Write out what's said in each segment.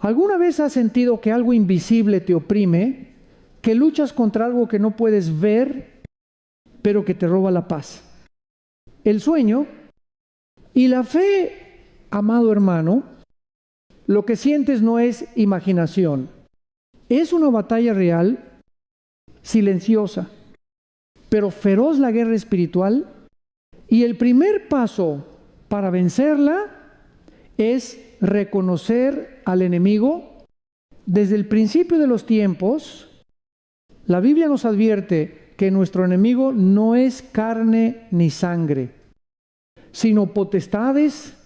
¿Alguna vez has sentido que algo invisible te oprime, que luchas contra algo que no puedes ver, pero que te roba la paz? El sueño y la fe, amado hermano, lo que sientes no es imaginación, es una batalla real, silenciosa, pero feroz la guerra espiritual, y el primer paso para vencerla es reconocer al enemigo. Desde el principio de los tiempos, la Biblia nos advierte que nuestro enemigo no es carne ni sangre, sino potestades,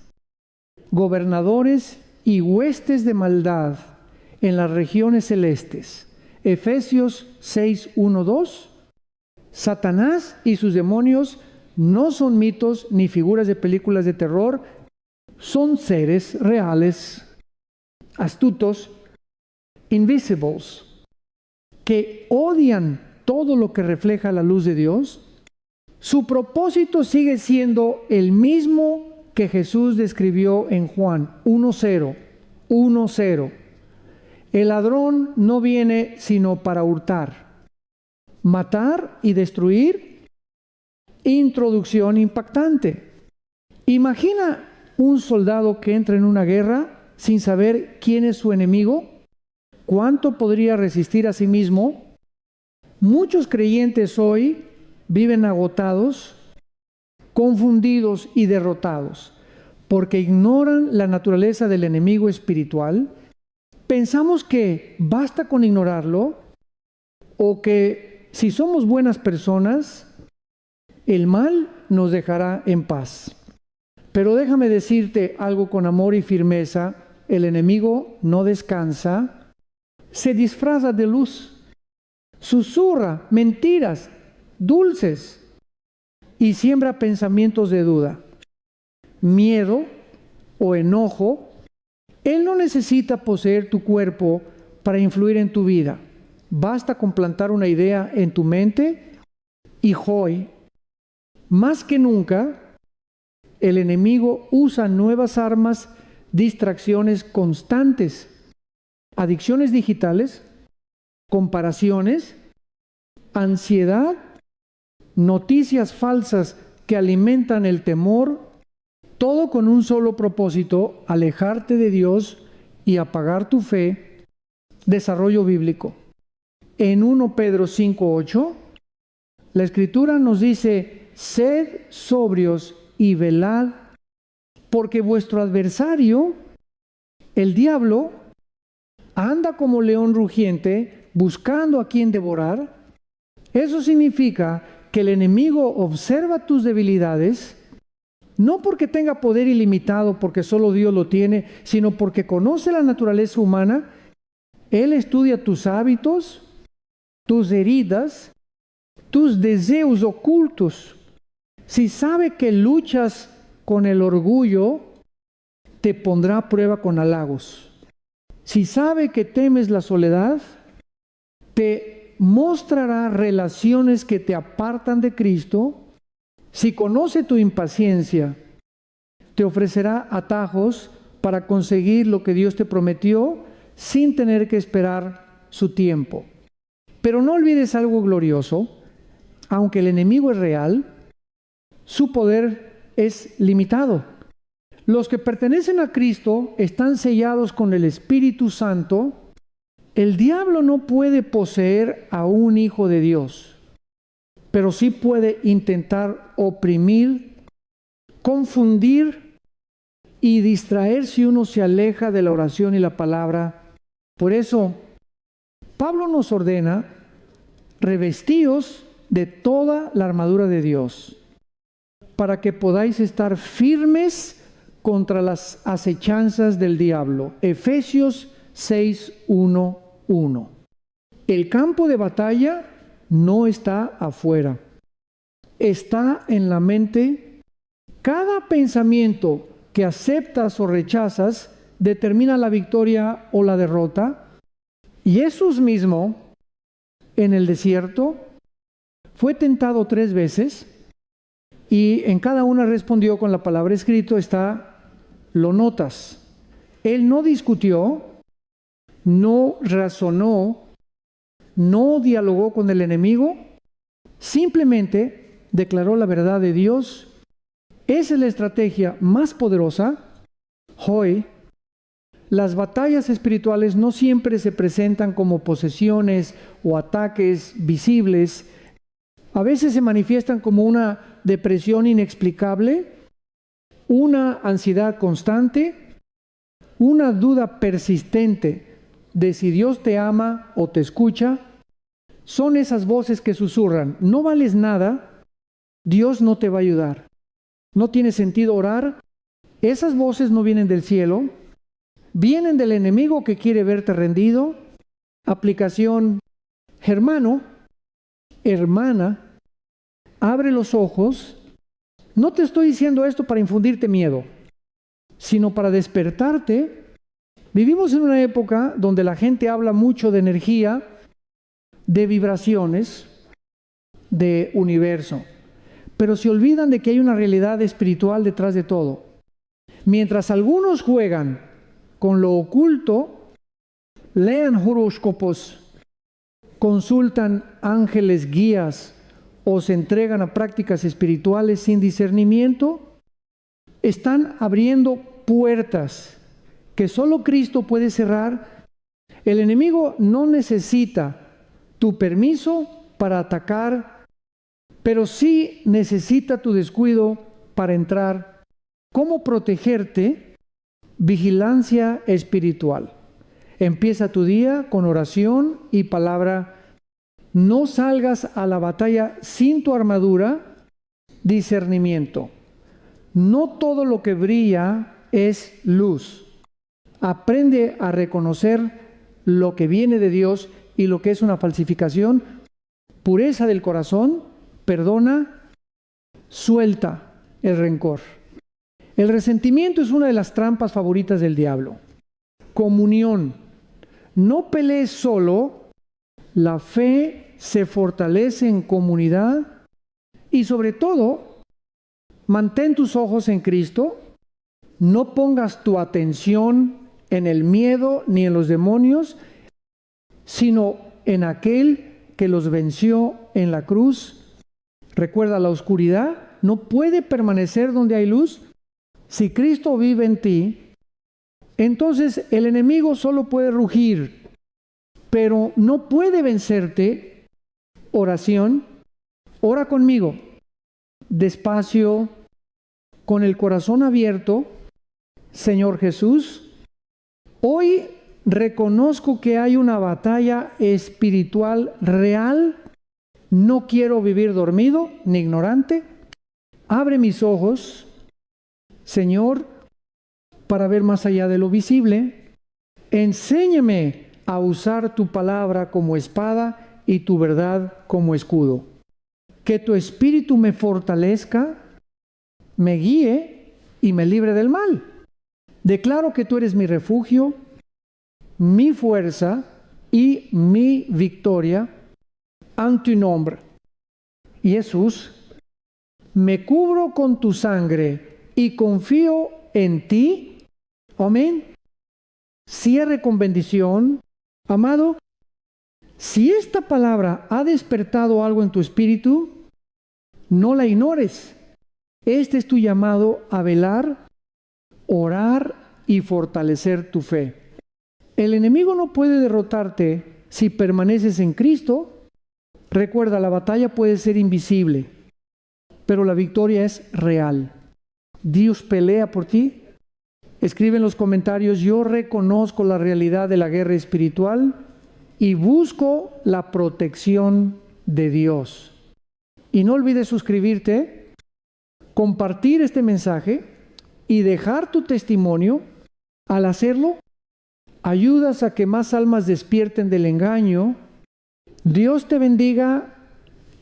gobernadores y huestes de maldad en las regiones celestes. Efesios 6, 1, 2. Satanás y sus demonios no son mitos ni figuras de películas de terror, son seres reales, astutos, invisibles, que odian todo lo que refleja la luz de Dios. Su propósito sigue siendo el mismo que Jesús describió en Juan 1:0, 1:0. El ladrón no viene sino para hurtar, matar y destruir. Introducción impactante. Imagina un soldado que entra en una guerra sin saber quién es su enemigo. ¿Cuánto podría resistir a sí mismo? Muchos creyentes hoy viven agotados, confundidos y derrotados, porque ignoran la naturaleza del enemigo espiritual. Pensamos que basta con ignorarlo, o que si somos buenas personas, el mal nos dejará en paz. Pero déjame decirte algo con amor y firmeza: el enemigo no descansa, se disfraza de luz, susurra mentiras dulces y siembra pensamientos de duda, miedo o enojo. Él no necesita poseer tu cuerpo para influir en tu vida. Basta con plantar una idea en tu mente y hoy, más que nunca, el enemigo usa nuevas armas, distracciones constantes, adicciones digitales, comparaciones, ansiedad, noticias falsas que alimentan el temor, todo con un solo propósito: alejarte de Dios y apagar tu fe. Desarrollo bíblico. En 1 Pedro 5:8, la Escritura nos dice: sed sobrios y velad, porque vuestro adversario, el diablo, anda como león rugiente, buscando a quien devorar. Eso significa que el enemigo observa tus debilidades, no porque tenga poder ilimitado, porque solo Dios lo tiene, sino porque conoce la naturaleza humana. Él estudia tus hábitos, tus heridas, tus deseos ocultos. Si sabe que luchas con el orgullo, te pondrá a prueba con halagos. Si sabe que temes la soledad, te mostrará relaciones que te apartan de Cristo. Si conoce tu impaciencia, te ofrecerá atajos para conseguir lo que Dios te prometió sin tener que esperar su tiempo. Pero no olvides algo glorioso: aunque el enemigo es real, su poder es limitado. Los que pertenecen a Cristo están sellados con el Espíritu Santo. El diablo no puede poseer a un hijo de Dios, pero sí puede intentar oprimir, confundir y distraer si uno se aleja de la oración y la palabra. Por eso, Pablo nos ordena: revestíos de toda la armadura de Dios, para que podáis estar firmes contra las acechanzas del diablo. Efesios 6, 1, 1. El campo de batalla no está afuera, está en la mente. Cada pensamiento que aceptas o rechazas determina la victoria o la derrota. Jesús mismo, en el desierto, fue tentado 3 veces y en cada una respondió con la palabra escrito. Lo notas. Él no discutió, no razonó, no dialogó con el enemigo, simplemente declaró la verdad de Dios. Esa es la estrategia más poderosa. Hoy, las batallas espirituales no siempre se presentan como posesiones o ataques visibles. A veces se manifiestan como una depresión inexplicable, una ansiedad constante, una duda persistente de si Dios te ama o te escucha. Son esas voces que susurran: no vales nada, Dios no te va a ayudar, no tiene sentido orar. Esas voces no vienen del cielo, vienen del enemigo que quiere verte rendido. Aplicación: hermano, hermana, abre los ojos. No te estoy diciendo esto para infundirte miedo, sino para despertarte. Vivimos en una época donde la gente habla mucho de energía, de vibraciones, de universo, pero se olvidan de que hay una realidad espiritual detrás de todo. Mientras algunos juegan con lo oculto, lean horóscopos, consultan ángeles guías o se entregan a prácticas espirituales sin discernimiento, están abriendo puertas que solo Cristo puede cerrar. El enemigo no necesita tu permiso para atacar, pero sí necesita tu descuido para entrar. ¿Cómo protegerte? Vigilancia espiritual. Empieza tu día con oración y palabra. No salgas a la batalla sin tu armadura. Discernimiento. No todo lo que brilla es luz. Aprende a reconocer lo que viene de Dios y lo que es una falsificación. Pureza del corazón. Perdona. Suelta el rencor. El resentimiento es una de las trampas favoritas del diablo. Comunión. No pelees solo. La fe se fortalece en comunidad. Y sobre todo, mantén tus ojos en Cristo. No pongas tu atención en el miedo ni en los demonios, sino en aquel que los venció en la cruz. Recuerda, la oscuridad no puede permanecer donde hay luz. Si Cristo vive en ti, entonces el enemigo solo puede rugir, pero no puede vencerte. Oración. Ora conmigo, despacio, con el corazón abierto. Señor Jesús, hoy reconozco que hay una batalla espiritual real. No quiero vivir dormido ni ignorante. Abre mis ojos, Señor, para ver más allá de lo visible. Enséñame a usar tu palabra como espada y tu verdad como escudo. Que tu espíritu me fortalezca, me guíe y me libre del mal. Declaro que tú eres mi refugio, mi fuerza y mi victoria. Ante tu nombre, Jesús, me cubro con tu sangre y confío en ti. Amén. Cierre con bendición. Amado, si esta palabra ha despertado algo en tu espíritu, no la ignores. Este es tu llamado a velar, orar y fortalecer tu fe. El enemigo no puede derrotarte si permaneces en Cristo. Recuerda, la batalla puede ser invisible, pero la victoria es real. Dios pelea por ti. Escribe en los comentarios: yo reconozco la realidad de la guerra espiritual y busco la protección de Dios. Y no olvides suscribirte, compartir este mensaje y dejar tu testimonio. Al hacerlo, ayudas a que más almas despierten del engaño. Dios te bendiga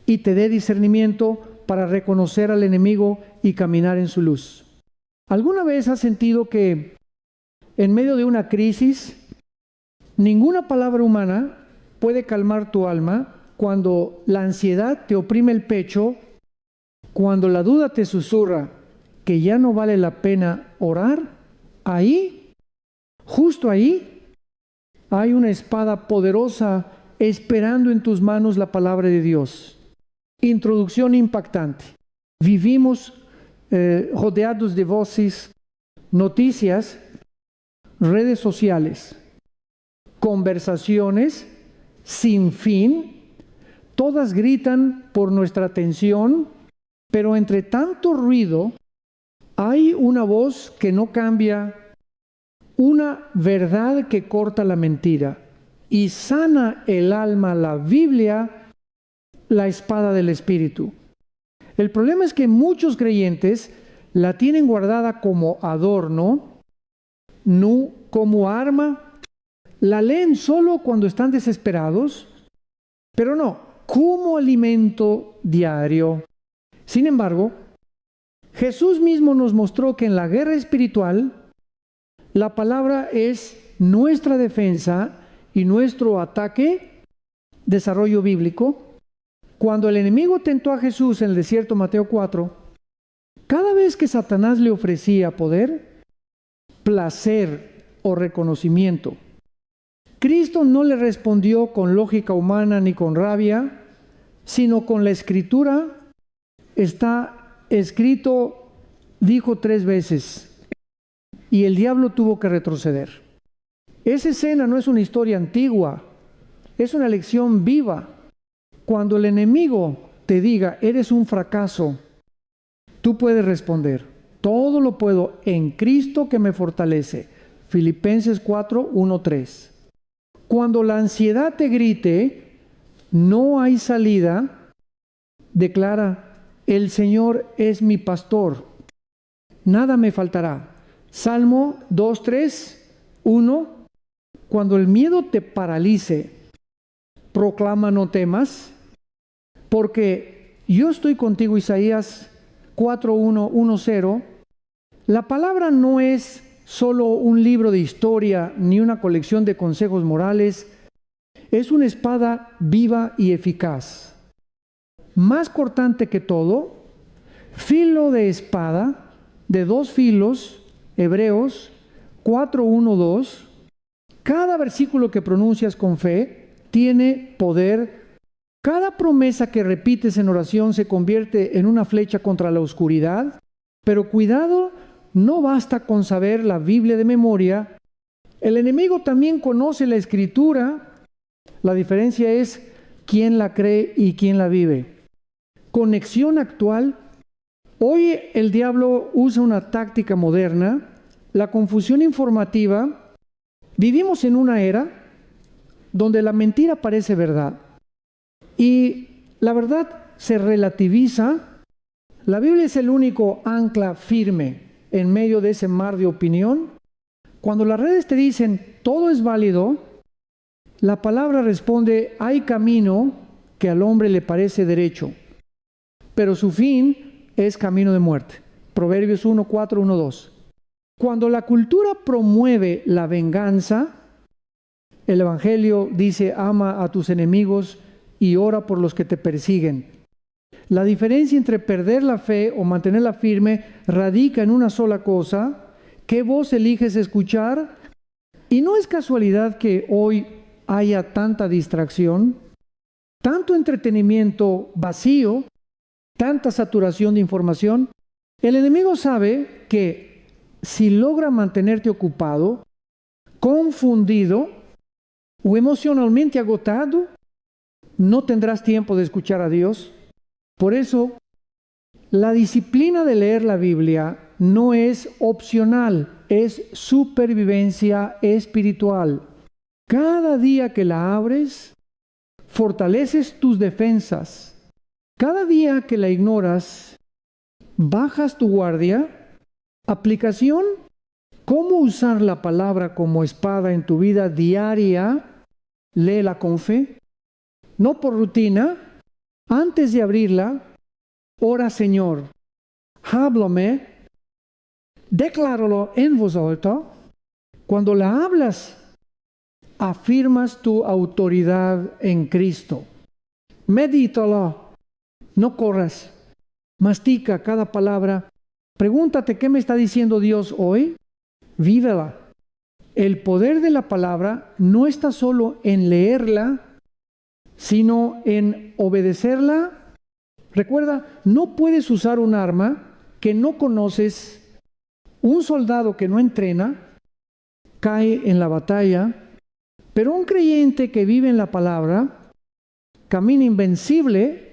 y te dé discernimiento para reconocer al enemigo y caminar en su luz. ¿Alguna vez has sentido que en medio de una crisis ninguna palabra humana puede calmar tu alma? Cuando la ansiedad te oprime el pecho, cuando la duda te susurra que ya no vale la pena orar, ahí, justo ahí, hay una espada poderosa esperando en tus manos la palabra de Dios. Introducción impactante. Vivimos rodeados de voces, noticias, redes sociales, conversaciones sin fin. Todas gritan por nuestra atención, pero entre tanto ruido hay una voz que no cambia, una verdad que corta la mentira y sana el alma, la Biblia, la espada del Espíritu. El problema es que muchos creyentes la tienen guardada como adorno, no como arma, la leen solo cuando están desesperados, pero no, como alimento diario. Sin embargo, Jesús mismo nos mostró que en la guerra espiritual, la palabra es nuestra defensa y nuestro ataque, desarrollo bíblico. Cuando el enemigo tentó a Jesús en el desierto, Mateo 4, cada vez que Satanás le ofrecía poder, placer o reconocimiento, Cristo no le respondió con lógica humana ni con rabia, sino con la Escritura. Está escrito, dijo 3 veces, y el diablo tuvo que retroceder. Esa escena no es una historia antigua, es una lección viva. Cuando el enemigo te diga, eres un fracaso, tú puedes responder, todo lo puedo en Cristo que me fortalece. Filipenses 4, 1, 3. Cuando la ansiedad te grite, no hay salida, declara, el Señor es mi pastor, nada me faltará. Salmo 2, 3, 1. Cuando el miedo te paralice, proclama no temas, porque yo estoy contigo. Isaías 4, 1, 1, 0. La palabra no es solo un libro de historia ni una colección de consejos morales, es una espada viva y eficaz. Más cortante que todo, filo de espada de 2 filos, Hebreos 4, 1, 2. Cada versículo que pronuncias con fe tiene poder. Cada promesa que repites en oración se convierte en una flecha contra la oscuridad. Pero cuidado, no basta con saber la Biblia de memoria. El enemigo también conoce la Escritura. La diferencia es quién la cree y quién la vive. Conexión actual. Hoy el diablo usa una táctica moderna, la confusión informativa. Vivimos en una era donde la mentira parece verdad y la verdad se relativiza. La Biblia es el único ancla firme en medio de ese mar de opinión. Cuando las redes te dicen todo es válido, la palabra responde, hay camino que al hombre le parece derecho, pero su fin es camino de muerte. Proverbios 1, 4, 1, 2. Cuando la cultura promueve la venganza, el Evangelio dice, ama a tus enemigos y ora por los que te persiguen. La diferencia entre perder la fe o mantenerla firme radica en una sola cosa: ¿qué voz eliges escuchar? Y no es casualidad que hoy haya tanta distracción, tanto entretenimiento vacío, tanta saturación de información. El enemigo sabe que si logra mantenerte ocupado, confundido o emocionalmente agotado, no tendrás tiempo de escuchar a Dios. Por eso, la disciplina de leer la Biblia no es opcional, es supervivencia espiritual. Cada día que la abres, fortaleces tus defensas. Cada día que la ignoras, bajas tu guardia. Aplicación: ¿cómo usar la palabra como espada en tu vida diaria? Léela con fe, no por rutina. Antes de abrirla, ora: Señor, háblame, decláralo en voz alta. Cuando la hablas, afirmas tu autoridad en Cristo. Medítala, no corras, mastica cada palabra. Pregúntate, ¿qué me está diciendo Dios hoy? Vívela. El poder de la palabra no está solo en leerla, sino en obedecerla. Recuerda, no puedes usar un arma que no conoces. Un soldado que no entrena cae en la batalla, pero un creyente que vive en la palabra camina invencible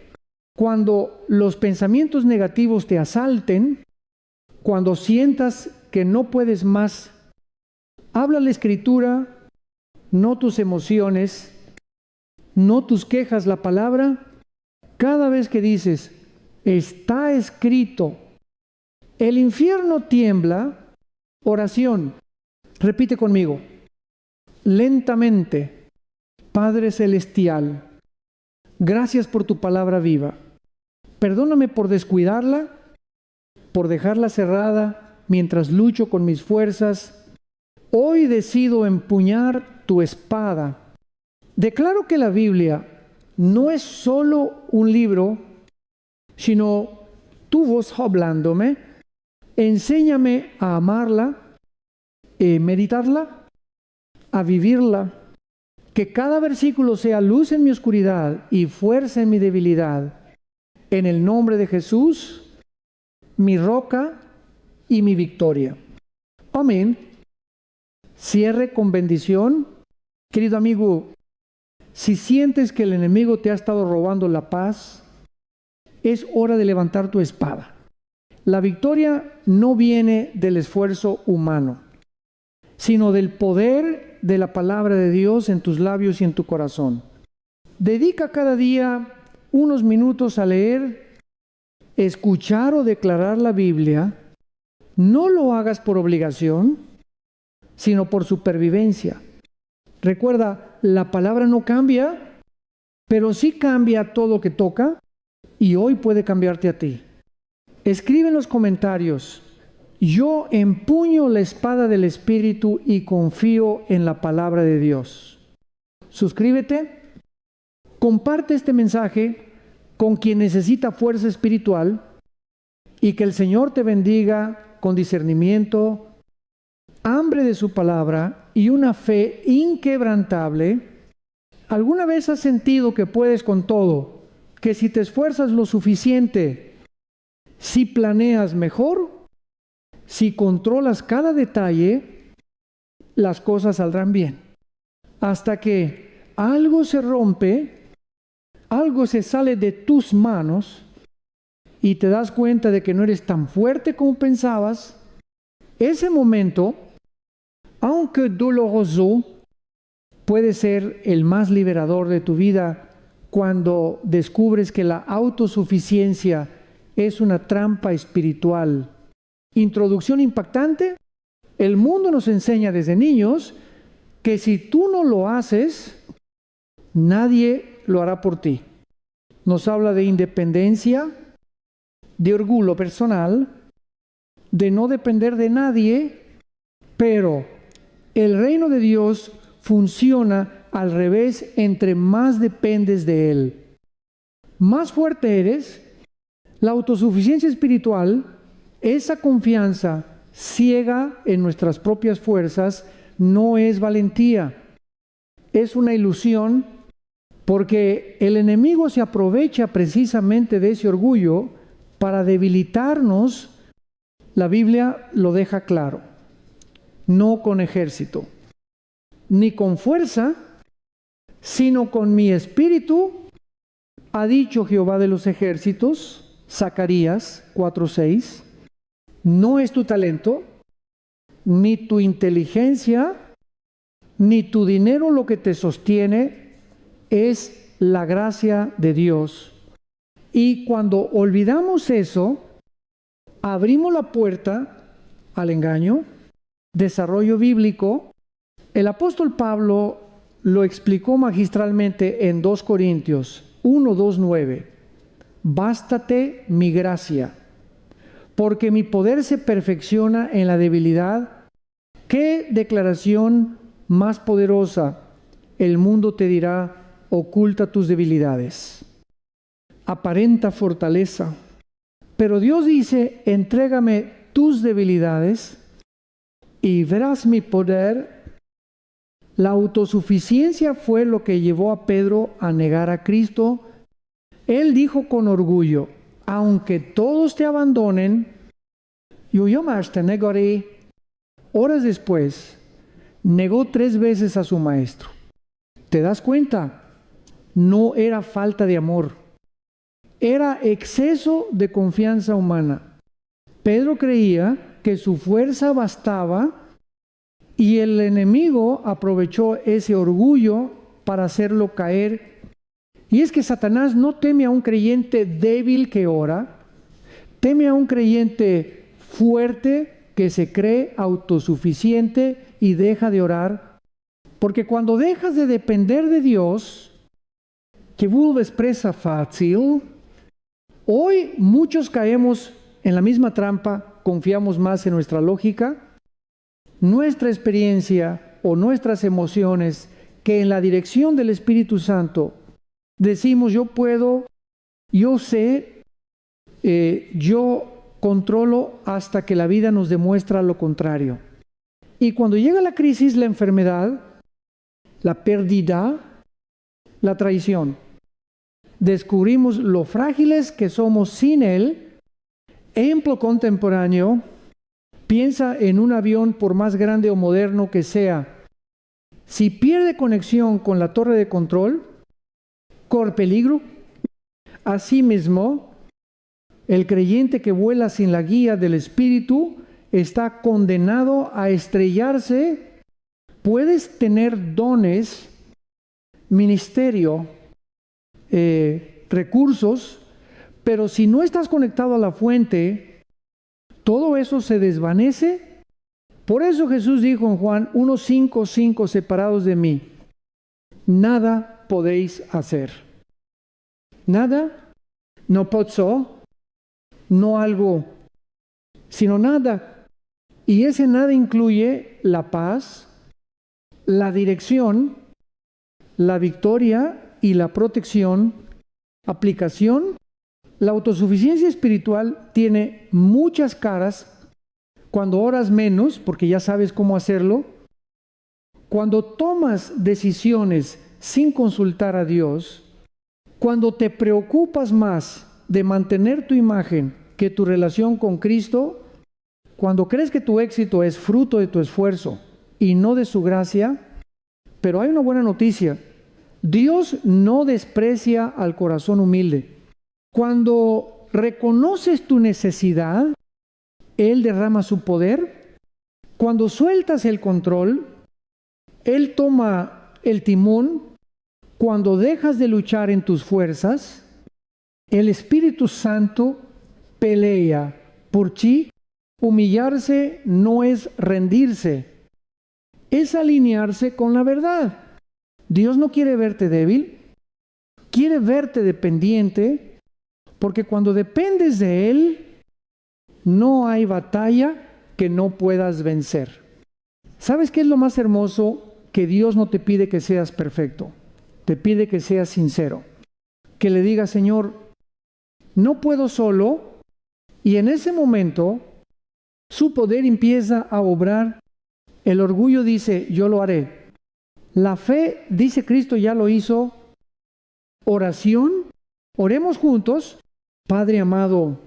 cuando los pensamientos negativos te asalten, cuando sientas que no puedes más. Habla la Escritura, no tus emociones, no tus quejas, la palabra. Cada vez que dices, está escrito, el infierno tiembla, oración. Repite conmigo, lentamente, Padre Celestial, gracias por tu palabra viva. Perdóname por descuidarla, por dejarla cerrada mientras lucho con mis fuerzas. Hoy decido empuñar tu espada. Declaro que la Biblia no es solo un libro, sino tu voz hablándome. Enséñame a amarla, meditarla, a vivirla. Que cada versículo sea luz en mi oscuridad y fuerza en mi debilidad. En el nombre de Jesús, mi roca y mi victoria. Amén. Cierre con bendición. Querido amigo, si sientes que el enemigo te ha estado robando la paz, es hora de levantar tu espada. La victoria no viene del esfuerzo humano, sino del poder de la palabra de Dios en tus labios y en tu corazón. Dedica cada día unos minutos a leer, escuchar o declarar la Biblia. No lo hagas por obligación, sino por supervivencia. Recuerda, la palabra no cambia, pero sí cambia todo lo que toca y hoy puede cambiarte a ti. Escribe en los comentarios, yo empuño la espada del Espíritu y confío en la palabra de Dios. Suscríbete, comparte este mensaje con quien necesita fuerza espiritual y que el Señor te bendiga con discernimiento, hambre de su palabra y una fe inquebrantable. ¿Alguna vez has sentido que puedes con todo? Que si te esfuerzas lo suficiente, si planeas mejor, si controlas cada detalle, las cosas saldrán bien. Hasta que algo se rompe, algo se sale de tus manos y te das cuenta de que no eres tan fuerte como pensabas. Ese momento, aunque doloroso, puede ser el más liberador de tu vida cuando descubres que la autosuficiencia es una trampa espiritual. Introducción impactante. El mundo nos enseña desde niños que si tú no lo haces, nadie lo hará por ti. Nos habla de independencia, de orgullo personal, de no depender de nadie, pero el reino de Dios funciona al revés. Entre más dependes de Él, más fuerte eres. La autosuficiencia espiritual, esa confianza ciega en nuestras propias fuerzas, no es valentía, es una ilusión, porque el enemigo se aprovecha precisamente de ese orgullo para debilitarnos. La Biblia lo deja claro, no con ejército, ni con fuerza, sino con mi espíritu, ha dicho Jehová de los ejércitos. Zacarías 4:6. No es tu talento, ni tu inteligencia, ni tu dinero lo que te sostiene, es la gracia de Dios. Y cuando olvidamos eso, abrimos la puerta al engaño. Desarrollo bíblico. El apóstol Pablo lo explicó magistralmente en 2 Corintios 1:2-9. Bástate mi gracia, porque mi poder se perfecciona en la debilidad. ¿Qué declaración más poderosa? El mundo te dirá, oculta tus debilidades, aparenta fortaleza. Pero Dios dice, entrégame tus debilidades y verás mi poder La autosuficiencia fue lo que llevó a Pedro a negar a Cristo. Él dijo con orgullo, aunque todos te abandonen, yo más te negaré. Horas después, negó 3 veces a su maestro. ¿Te das cuenta? No era falta de amor, era exceso de confianza humana. Pedro creía que su fuerza bastaba y el enemigo aprovechó ese orgullo para hacerlo caer. Y es que Satanás no teme a un creyente débil que ora, teme a un creyente fuerte que se cree autosuficiente y deja de orar. Porque cuando dejas de depender de Dios, que vuelves presa fácil, hoy muchos caemos en la misma trampa, confiamos más en nuestra lógica, nuestra experiencia o nuestras emociones, que en la dirección del Espíritu Santo decimos yo puedo, yo sé, yo controlo, hasta que la vida nos demuestra lo contrario. Y cuando llega la crisis, la enfermedad, la pérdida, la traición, descubrimos lo frágiles que somos sin Él. Ejemplo contemporáneo, piensa en un avión, por más grande o moderno que sea. Si pierde conexión con la torre de control, corre peligro. Asimismo, el creyente que vuela sin la guía del Espíritu está condenado a estrellarse. Puedes tener dones, ministerio, recursos, pero si no estás conectado a la fuente, todo eso se desvanece. Por eso Jesús dijo en Juan 1:5:5, separados de mí, nada podéis hacer. Nada, no pozzo, no algo, sino nada. Y ese nada incluye la paz, la dirección, la victoria y la protección, aplicación. La autosuficiencia espiritual tiene muchas caras. Cuando oras menos, porque ya sabes cómo hacerlo. Cuando tomas decisiones sin consultar a Dios. Cuando te preocupas más de mantener tu imagen que tu relación con Cristo. Cuando crees que tu éxito es fruto de tu esfuerzo y no de su gracia. Pero hay una buena noticia. Dios no desprecia al corazón humilde. Cuando reconoces tu necesidad, Él derrama su poder. Cuando sueltas el control, Él toma el timón. Cuando dejas de luchar en tus fuerzas, el Espíritu Santo pelea por ti. Humillarse no es rendirse, es alinearse con la verdad. Dios no quiere verte débil, quiere verte dependiente. Porque cuando dependes de Él, no hay batalla que no puedas vencer. ¿Sabes qué es lo más hermoso? Que Dios no te pide que seas perfecto. Te pide que seas sincero. Que le digas, Señor, no puedo solo. Y en ese momento, su poder empieza a obrar. El orgullo dice, yo lo haré. La fe, dice Cristo, ya lo hizo. Oración, oremos juntos. Padre amado,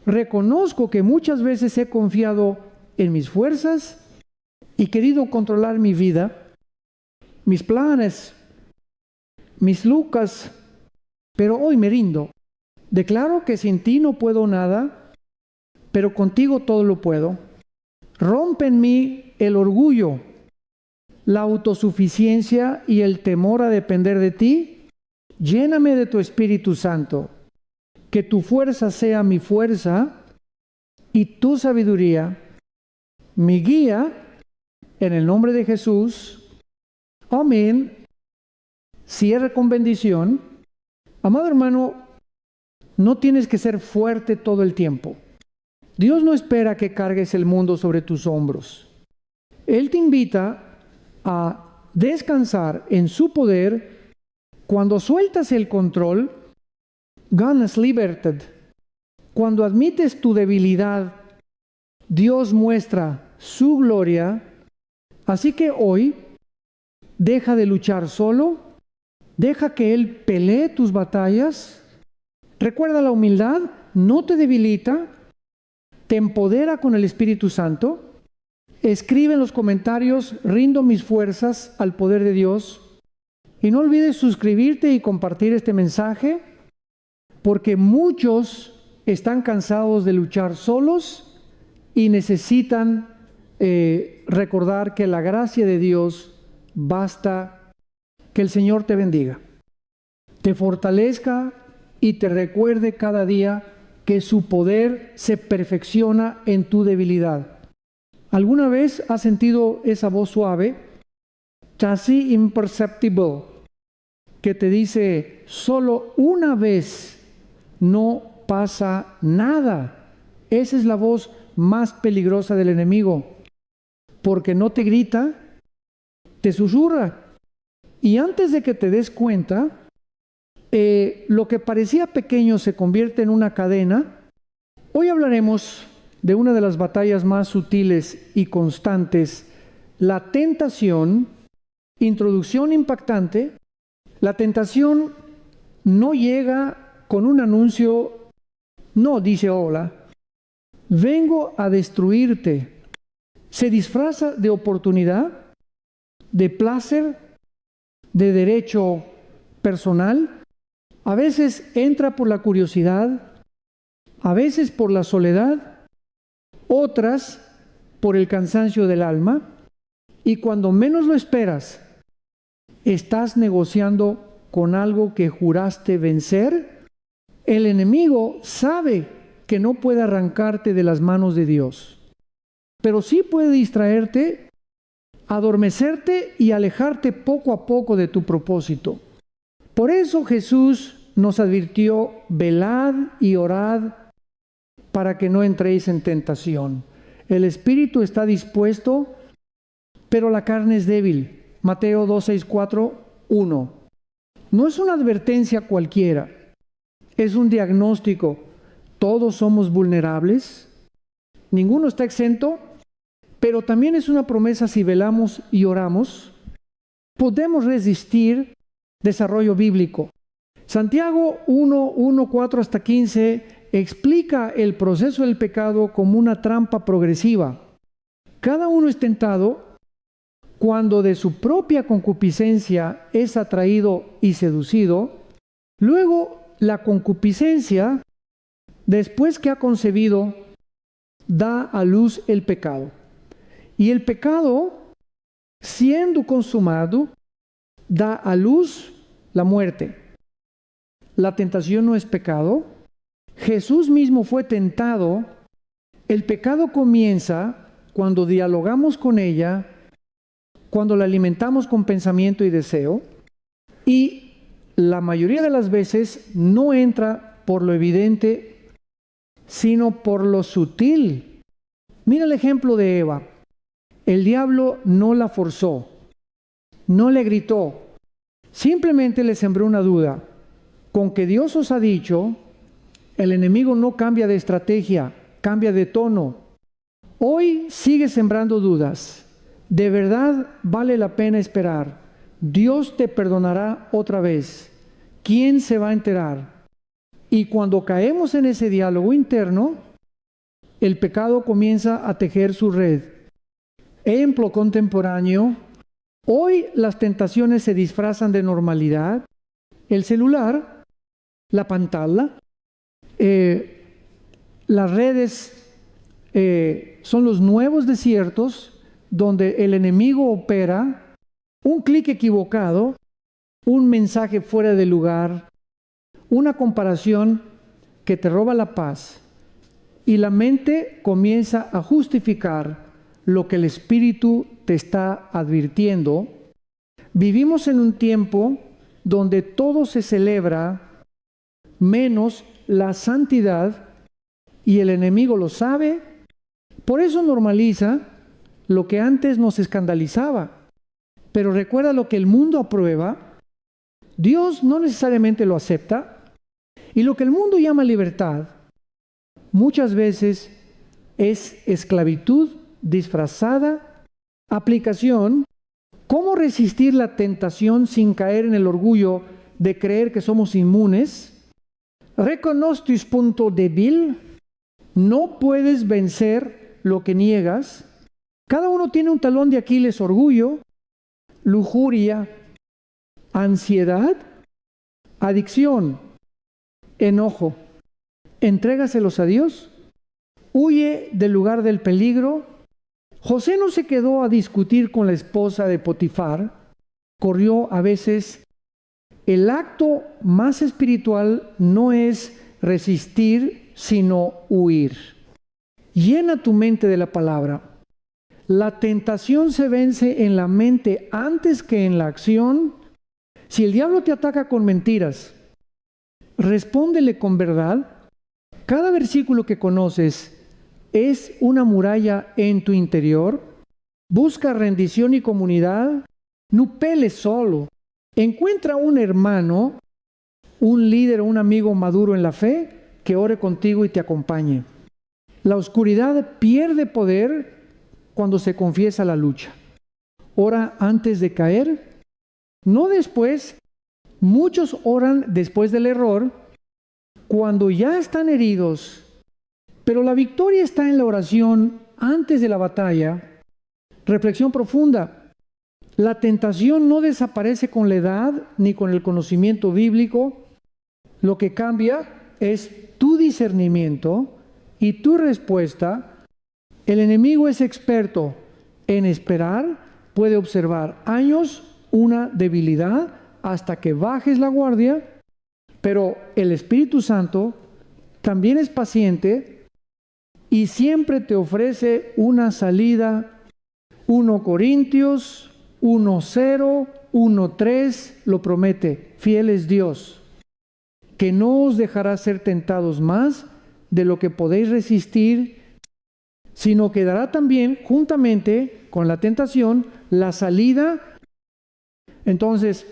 reconozco que muchas veces he confiado en mis fuerzas y querido controlar mi vida, mis planes, mis lucas, pero hoy me rindo. Declaro que sin ti no puedo nada, pero contigo todo lo puedo. Rompe en mí el orgullo, la autosuficiencia y el temor a depender de ti. Lléname de tu Espíritu Santo. Que tu fuerza sea mi fuerza y tu sabiduría mi guía, en el nombre de Jesús. Amén. Cierra con bendición. Amado hermano, no tienes que ser fuerte todo el tiempo. Dios no espera que cargues el mundo sobre tus hombros. Él te invita a descansar en su poder. Cuando sueltas el control, ganas libertad. Cuando admites tu debilidad, Dios muestra su gloria. Así que hoy Deja de luchar solo. Deja que Él pelee tus batallas. Recuerda, la humildad no te debilita, te empodera con el Espíritu Santo. Escribe en los comentarios: rindo mis fuerzas al poder de Dios. Y no olvides suscribirte y compartir este mensaje, porque muchos están cansados de luchar solos y necesitan recordar que la gracia de Dios basta. Que el Señor te bendiga, te fortalezca y te recuerde cada día que su poder se perfecciona en tu debilidad. ¿Alguna vez has sentido esa voz suave, casi imperceptible, que te dice: solo una vez, no pasa nada? Esa es la voz más peligrosa del enemigo, porque no te grita, te susurra. Y antes de que te des cuenta, lo que parecía pequeño se convierte en una cadena. Hoy hablaremos de una de las batallas más sutiles y constantes, la tentación. Introducción impactante. La tentación no llega con un anuncio, no dice: hola, vengo a destruirte. Se disfraza de oportunidad, de placer, de derecho personal. A veces entra por la curiosidad, a veces por la soledad, otras por el cansancio del alma, y cuando menos lo esperas, estás negociando con algo que juraste vencer. El enemigo sabe que no puede arrancarte de las manos de Dios, pero sí puede distraerte, adormecerte y alejarte poco a poco de tu propósito. Por eso Jesús nos advirtió: velad y orad para que no entréis en tentación. El espíritu está dispuesto, pero la carne es débil. Mateo 2:6-4:1. No es una advertencia cualquiera, es un diagnóstico. Todos somos vulnerables, ninguno está exento, pero también es una promesa: si velamos y oramos, podemos resistir. Desarrollo bíblico. Santiago 1:4-15 explica el proceso del pecado como una trampa progresiva. Cada uno es tentado cuando de su propia concupiscencia es atraído y seducido. Luego, la concupiscencia, después que ha concebido, da a luz el pecado. Y el pecado, siendo consumado, da a luz la muerte. La tentación no es pecado. Jesús mismo fue tentado. El pecado comienza cuando dialogamos con ella, cuando la alimentamos con pensamiento y deseo, y la mayoría de las veces no entra por lo evidente, sino por lo sutil. Mira el ejemplo de Eva. El diablo no la forzó, no le gritó, simplemente le sembró una duda. Con que Dios os ha dicho, el enemigo no cambia de estrategia, cambia de tono. Hoy sigue sembrando dudas. De verdad vale la pena esperar. Dios te perdonará otra vez. ¿Quién se va a enterar? Y cuando caemos en ese diálogo interno, el pecado comienza a tejer su red. Ejemplo contemporáneo: hoy las tentaciones se disfrazan de normalidad. El celular, la pantalla, las redes son los nuevos desiertos donde el enemigo opera. Un clic equivocado, un mensaje fuera de lugar, una comparación que te roba la paz, y la mente comienza a justificar lo que el Espíritu te está advirtiendo. Vivimos en un tiempo donde todo se celebra menos la santidad, y el enemigo lo sabe. Por eso normaliza lo que antes nos escandalizaba. Pero recuerda, lo que el mundo aprueba, Dios no necesariamente lo acepta. Y lo que el mundo llama libertad, muchas veces es esclavitud disfrazada, aplicación ¿Cómo resistir la tentación sin caer en el orgullo de creer que somos inmunes? Reconoce tus puntos débiles. No puedes vencer lo que niegas. Cada uno tiene un talón de Aquiles: orgullo, lujuria, ansiedad, adicción, enojo. Entrégaselos a Dios. Huye del lugar del peligro. José no se quedó a discutir con la esposa de Potifar. Corrió a veces. El acto más espiritual no es resistir, sino huir. Llena tu mente de la palabra. La tentación se vence en la mente antes que en la acción. Si el diablo te ataca con mentiras, respóndele con verdad. Cada versículo que conoces es una muralla en tu interior. Busca rendición y comunidad. No pelees solo. Encuentra un hermano, un líder, un amigo maduro en la fe que ore contigo y te acompañe. La oscuridad pierde poder cuando se confiesa la lucha. Ora antes de caer, no después. Muchos oran después del error, cuando ya están heridos, pero la victoria está en la oración antes de la batalla. Reflexión profunda. La tentación no desaparece con la edad ni con el conocimiento bíblico. Lo que cambia es tu discernimiento y tu respuesta. El enemigo es experto en esperar, puede observar años una debilidad hasta que bajes la guardia, pero el Espíritu Santo también es paciente y siempre te ofrece una salida. 1 Corintios 1:0, 1:3 lo promete. Fiel es Dios, que no os dejará ser tentados más de lo que podéis resistir, sino que dará también, juntamente con la tentación, la salida. Entonces,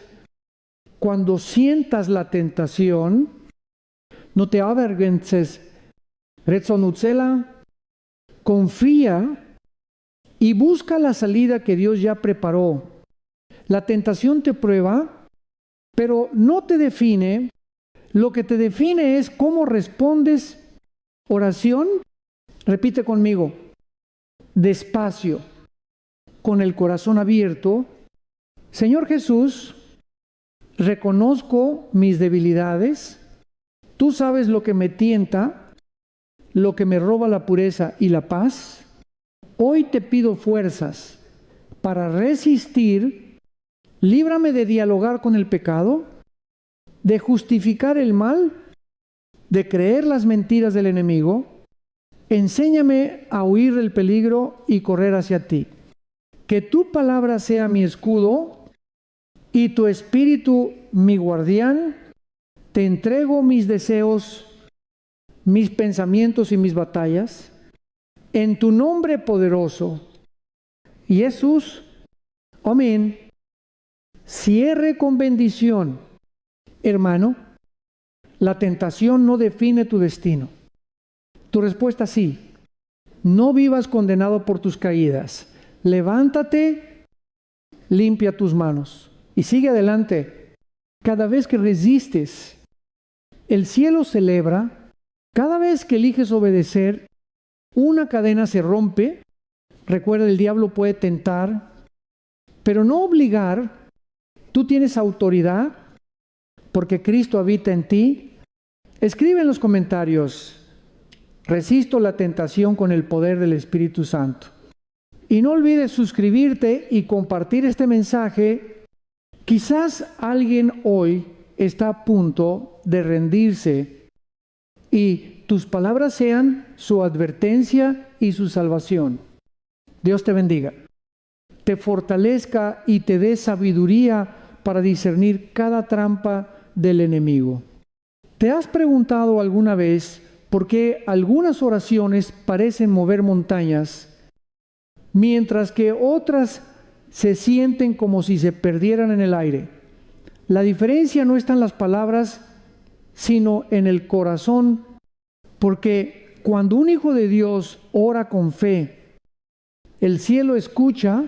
cuando sientas la tentación, no te avergüences, rezonutzela, confía y busca la salida que Dios ya preparó. La tentación te prueba, pero no te define. Lo que te define es cómo respondes. Oración, repite conmigo, despacio, con el corazón abierto. Señor Jesús, reconozco mis debilidades. Tú sabes lo que me tienta, lo que me roba la pureza y la paz. Hoy te pido fuerzas para resistir. Líbrame de dialogar con el pecado, de justificar el mal, de creer las mentiras del enemigo. Enséñame a huir del peligro y correr hacia ti. Que tu palabra sea mi escudo y tu espíritu mi guardián. Te entrego mis deseos, mis pensamientos y mis batallas. En tu nombre poderoso, Jesús, amén. Cierre con bendición. Hermano, la tentación no define tu destino. Tu respuesta sí. No vivas condenado por tus caídas. Levántate, limpia tus manos y sigue adelante. Cada vez que resistes, el cielo celebra. Cada vez que eliges obedecer, una cadena se rompe. Recuerda, el diablo puede tentar, pero no obligar. Tú tienes autoridad porque Cristo habita en ti. Escribe en los comentarios: resisto la tentación con el poder del Espíritu Santo. Y no olvides suscribirte y compartir este mensaje. Quizás alguien hoy está a punto de rendirse y tus palabras sean su advertencia y su salvación. Dios te bendiga, te fortalezca y te dé sabiduría para discernir cada trampa del enemigo. ¿Te has preguntado alguna vez por qué algunas oraciones parecen mover montañas, mientras que otras se sienten como si se perdieran en el aire? La diferencia no está en las palabras, sino en el corazón, porque cuando un hijo de Dios ora con fe, el cielo escucha,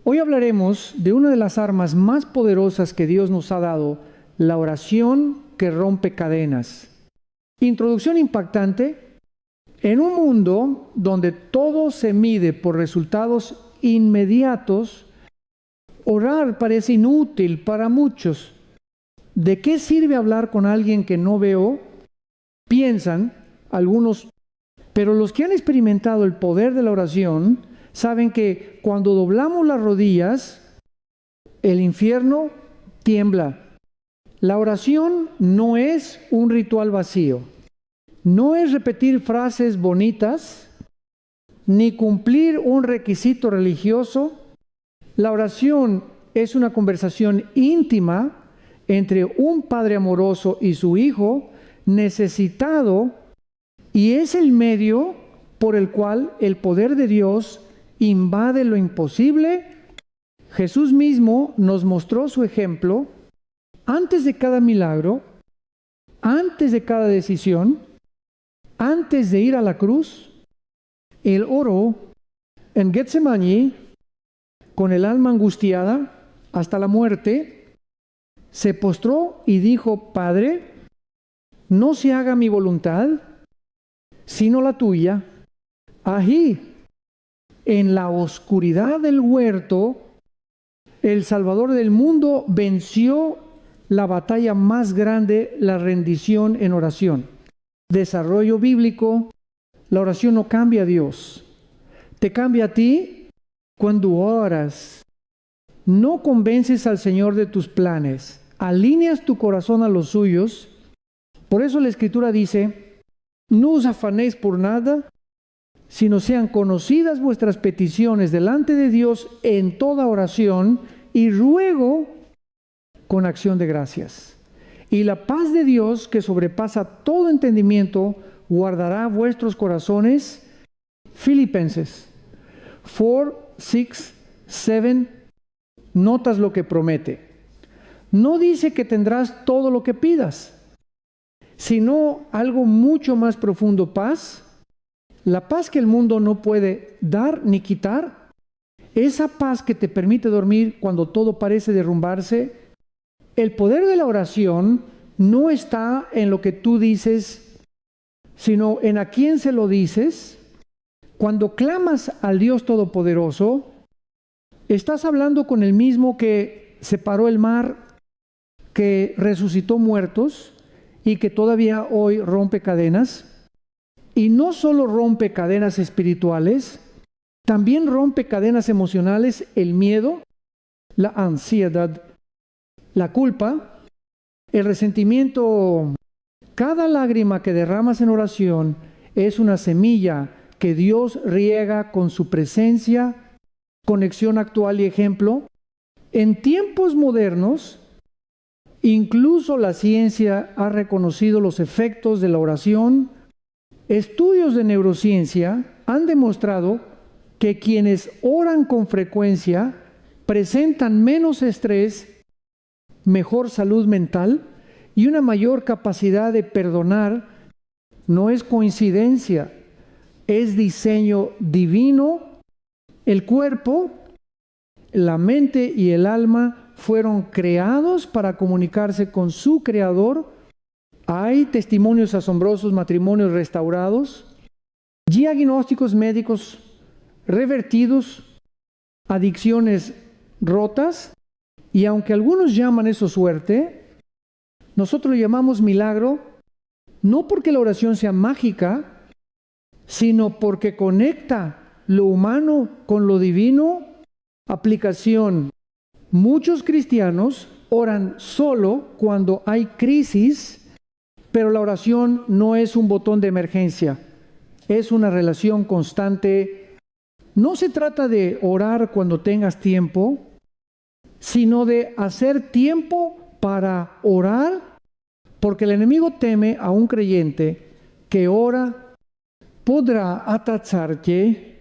Hoy hablaremos de una de las armas más poderosas que Dios nos ha dado, la oración que rompe cadenas. Introducción impactante. En un mundo donde todo se mide por resultados inmediatos, orar parece inútil para muchos. ¿De qué sirve hablar con alguien que no veo? Piensan algunos, pero los que han experimentado el poder de la oración saben que cuando doblamos las rodillas, el infierno tiembla. La oración no es un ritual vacío, no es repetir frases bonitas, ni cumplir un requisito religioso. La oración es una conversación íntima entre un padre amoroso y su hijo necesitado, y es el medio por el cual el poder de Dios invade lo imposible. Jesús mismo nos mostró su ejemplo antes de cada milagro, antes de cada decisión, antes de ir a la cruz. Él oró en Getsemaní con el alma angustiada hasta la muerte, se postró y dijo: Padre, no se haga mi voluntad, sino la tuya. Allí, en la oscuridad del huerto, el Salvador del mundo venció la batalla más grande, la rendición en oración. Desarrollo bíblico: la oración no cambia a Dios, te cambia a ti. Cuando oras, no convences al Señor de tus planes, alineas tu corazón a los suyos. Por eso la Escritura dice: no os afanéis por nada, sino sean conocidas vuestras peticiones delante de Dios en toda oración y ruego con acción de gracias. Y la paz de Dios, que sobrepasa todo entendimiento, guardará vuestros corazones. Filipenses 4, 6, 7, notas lo que promete. No dice que tendrás todo lo que pidas, sino algo mucho más profundo: paz. La paz que el mundo no puede dar ni quitar. Esa paz que te permite dormir cuando todo parece derrumbarse. El poder de la oración no está en lo que tú dices, sino en a quién se lo dices. Cuando clamas al Dios Todopoderoso, estás hablando con el mismo que separó el mar, que resucitó muertos y que todavía hoy rompe cadenas. Y no solo rompe cadenas espirituales, también rompe cadenas emocionales: el miedo, la ansiedad, la culpa, el resentimiento. Cada lágrima que derramas en oración es una semilla que Dios riega con su presencia, conexión actual y ejemplo. En tiempos modernos, incluso la ciencia ha reconocido los efectos de la oración. Estudios de neurociencia han demostrado que quienes oran con frecuencia presentan menos estrés, mejor salud mental y una mayor capacidad de perdonar. No es coincidencia, es diseño divino. El cuerpo, la mente y el alma fueron creados para comunicarse con su Creador. Hay testimonios asombrosos, matrimonios restaurados, diagnósticos médicos revertidos, adicciones rotas, y aunque algunos llaman eso suerte, nosotros lo llamamos milagro, no porque la oración sea mágica, sino porque conecta lo humano con lo divino. Aplicación: muchos cristianos oran solo cuando hay crisis, pero la oración no es un botón de emergencia, es una relación constante. No se trata de orar cuando tengas tiempo, sino de hacer tiempo para orar, porque el enemigo teme a un creyente que ora, podrá atacarte,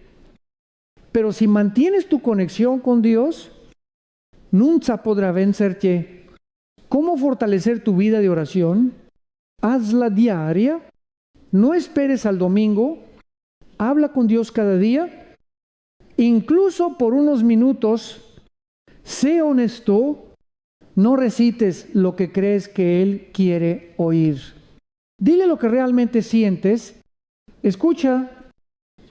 pero si mantienes tu conexión con Dios, nunca podrá vencerte. ¿Cómo fortalecer tu vida de oración? Hazla diaria, no esperes al domingo, habla con Dios cada día, incluso por unos minutos Sé honesto, no recites lo que crees que Él quiere oír. Dile lo que realmente sientes. Escucha,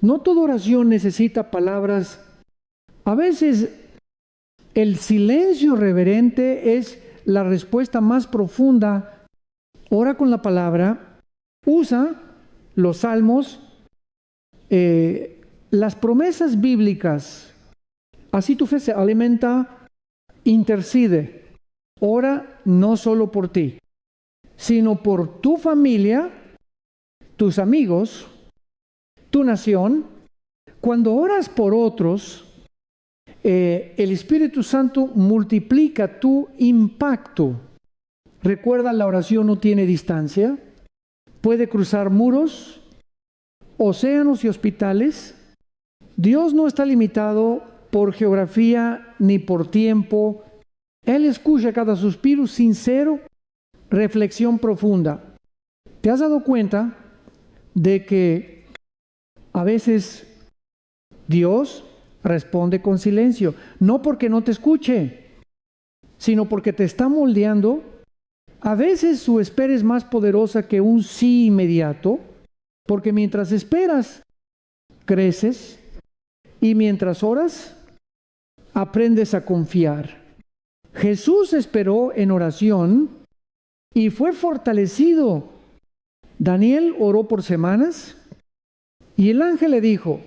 no toda oración necesita palabras. A veces el silencio reverente es la respuesta más profunda. Ora con la palabra, usa los salmos, las promesas bíblicas. Así tu fe se alimenta, intercede. Ora no solo por ti, sino por tu familia, tus amigos, tu nación. Cuando oras por otros, el Espíritu Santo multiplica tu impacto. Recuerda, la oración no tiene distancia. Puede cruzar muros, océanos y hospitales. Dios no está limitado por geografía ni por tiempo. Él escucha cada suspiro sincero, reflexión profunda. ¿Te has dado cuenta de que a veces Dios responde con silencio? No porque no te escuche, sino porque te está moldeando. A veces su espera es más poderosa que un sí inmediato, porque mientras esperas, creces, y mientras oras, aprendes a confiar. Jesús esperó en oración y fue fortalecido. Daniel oró por semanas y el ángel le dijo: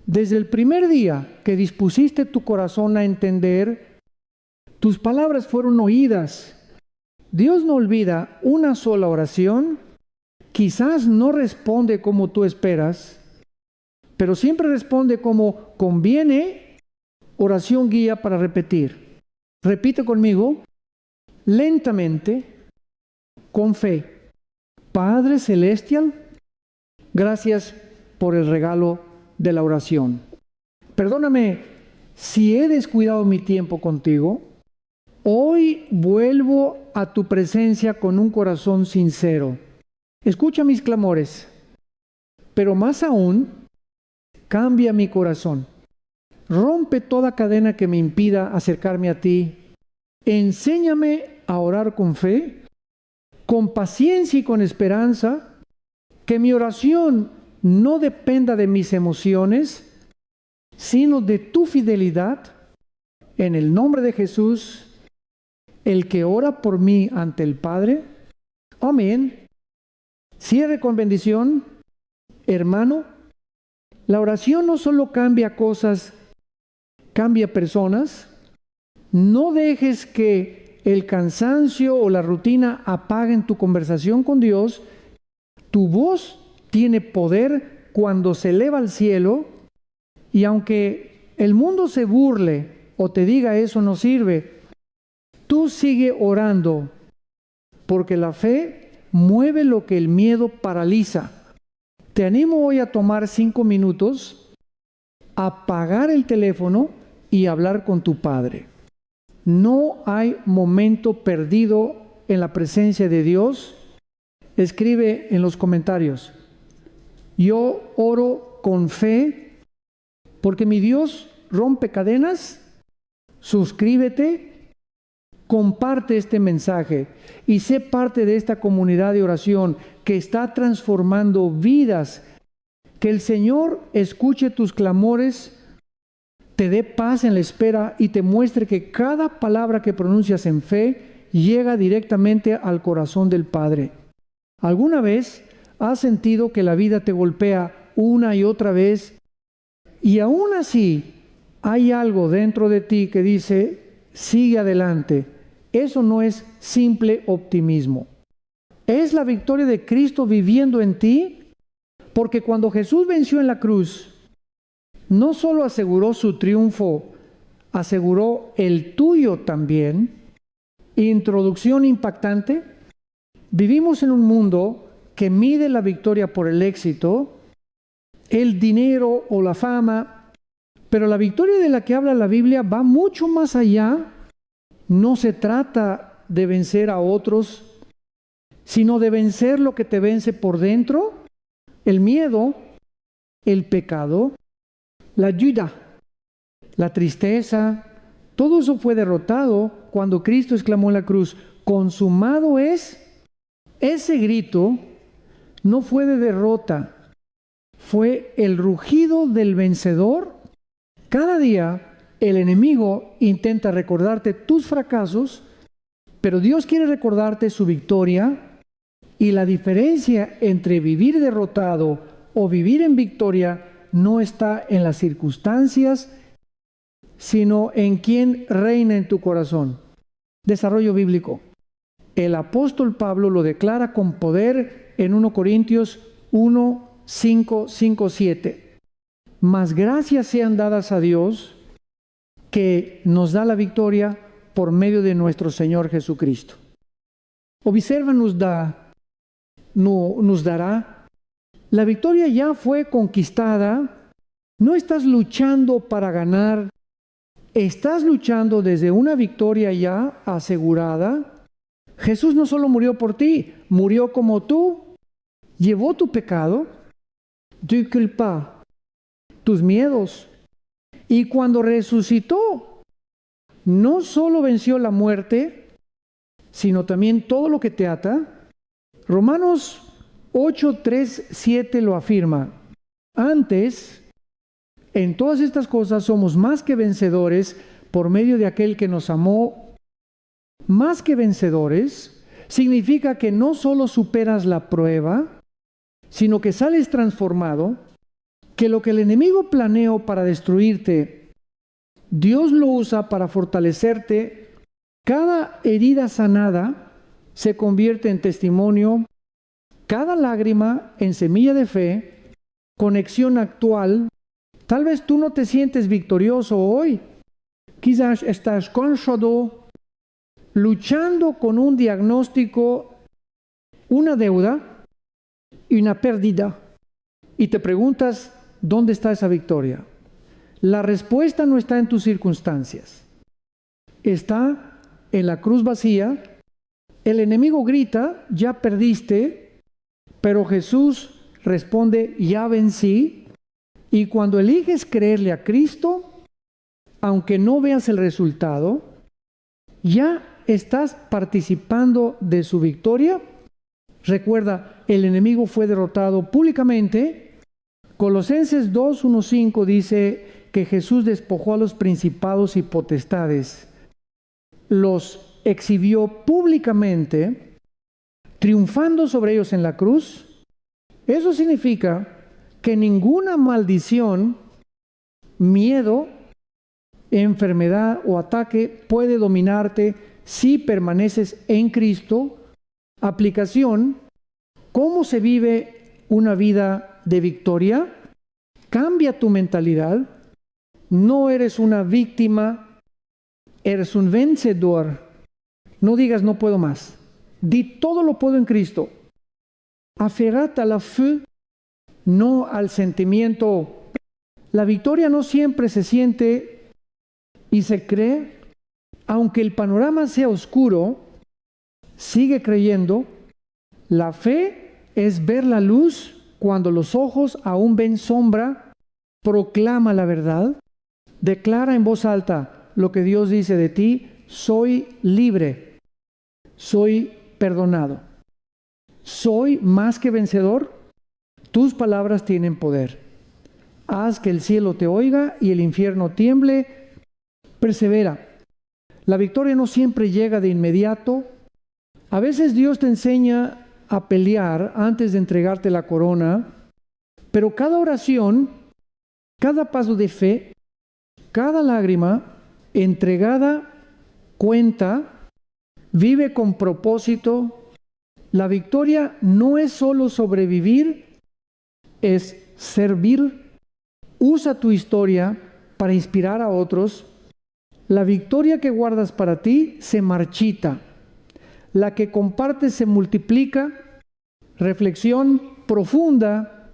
desde el primer día que dispusiste tu corazón a entender, tus palabras fueron oídas. Dios no olvida una sola oración. Quizás no responde como tú esperas, pero siempre responde como conviene. Oración guía para repetir. Repite conmigo, lentamente, con fe. Padre Celestial, gracias por el regalo de la oración. Perdóname si he descuidado mi tiempo contigo. Hoy vuelvo a tu presencia con un corazón sincero. Escucha mis clamores, pero más aún, cambia mi corazón. Rompe toda cadena que me impida acercarme a ti. Enséñame a orar con fe, con paciencia y con esperanza. Que mi oración no dependa de mis emociones, sino de tu fidelidad. En el nombre de Jesús, el que ora por mí ante el Padre. Amén. Cierre con bendición. Hermano, la oración no solo cambia cosas, cambia personas. No dejes que el cansancio o la rutina apaguen tu conversación con Dios. Tu voz tiene poder cuando se eleva al cielo, y aunque el mundo se burle o te diga eso no sirve, tú sigue orando, porque la fe mueve lo que el miedo paraliza. Te animo hoy a tomar 5 minutos, apagar el teléfono y hablar con tu Padre. No hay momento perdido en la presencia de Dios. Escribe en los comentarios: yo oro con fe porque mi Dios rompe cadenas. Suscríbete, comparte este mensaje y sé parte de esta comunidad de oración que está transformando vidas. Que el Señor escuche tus clamores, te dé paz en la espera y te muestre que cada palabra que pronuncias en fe llega directamente al corazón del Padre. ¿Alguna vez has sentido que la vida te golpea una y otra vez y aún así hay algo dentro de ti que dice sigue adelante? Eso no es simple optimismo. Es la victoria de Cristo viviendo en ti, porque cuando Jesús venció en la cruz, no solo aseguró su triunfo, aseguró el tuyo también. Introducción impactante. Vivimos en un mundo que mide la victoria por el éxito, el dinero o la fama, pero la victoria de la que habla la Biblia va mucho más allá. No se trata de vencer a otros, sino de vencer lo que te vence por dentro: el miedo, el pecado, la duda, la tristeza, Todo eso fue derrotado cuando Cristo exclamó en la cruz, consumado es. Ese grito no fue de derrota, fue el rugido del vencedor. Cada día el enemigo intenta recordarte tus fracasos, pero Dios quiere recordarte su victoria, y la diferencia entre vivir derrotado o vivir en victoria no está en las circunstancias, sino en quien reina en tu corazón. Desarrollo bíblico. El apóstol Pablo lo declara con poder en 1 Corintios 1, 5, 5, 7. Mas gracias sean dadas a Dios que nos da la victoria por medio de nuestro Señor Jesucristo. Observa, nos dará. La victoria ya fue conquistada. No estás luchando para ganar. Estás luchando desde una victoria ya asegurada. Jesús no solo murió por ti, murió como tú, llevó tu pecado, tu culpa, tus miedos. Y cuando resucitó, no solo venció la muerte, sino también todo lo que te ata. Romanos 8, 3, 7 lo afirma. Antes, en todas estas cosas somos más que vencedores por medio de aquel que nos amó. Más que vencedores significa que no solo superas la prueba, sino que sales transformado, que lo que el enemigo planeó para destruirte, Dios lo usa para fortalecerte. Cada herida sanada se convierte en testimonio, cada lágrima en semilla de fe, conexión actual. Tal vez tú no te sientes victorioso hoy, quizás estás cansado, luchando con un diagnóstico, una deuda y una pérdida. Y te preguntas, ¿dónde está esa victoria? La respuesta no está en tus circunstancias. Está en la cruz vacía. El enemigo grita, ya perdiste, pero Jesús responde, ya vencí. Y cuando eliges creerle a Cristo, aunque no veas el resultado, ya estás participando de su victoria. Recuerda, el enemigo fue derrotado públicamente. Colosenses 2, 1, 5 dice que Jesús despojó a los principados y potestades. Los exhibió públicamente, triunfando sobre ellos en la cruz. Eso significa que ninguna maldición, miedo, enfermedad o ataque puede dominarte si permaneces en Cristo. Aplicación: ¿cómo se vive una vida de victoria? Cambia tu mentalidad. No eres una víctima, eres un vencedor. No digas no puedo más. Di todo lo puedo en Cristo. Aferrate a la fe, no al sentimiento. La victoria no siempre se siente y se cree. Aunque el panorama sea oscuro, sigue creyendo. La fe es ver la luz cuando los ojos aún ven sombra. Proclama la verdad. Declara en voz alta lo que Dios dice de ti. Soy libre. Soy perdonado. Soy más que vencedor. Tus palabras tienen poder. Haz que el cielo te oiga y el infierno tiemble. Persevera. La victoria no siempre llega de inmediato. A veces Dios te enseña a pelear antes de entregarte la corona, pero cada oración, cada paso de fe, cada lágrima entregada cuenta, vive con propósito. La victoria no es solo sobrevivir, es servir. Usa tu historia para inspirar a otros. La victoria que guardas para ti se marchita. La que compartes se multiplica. Reflexión profunda.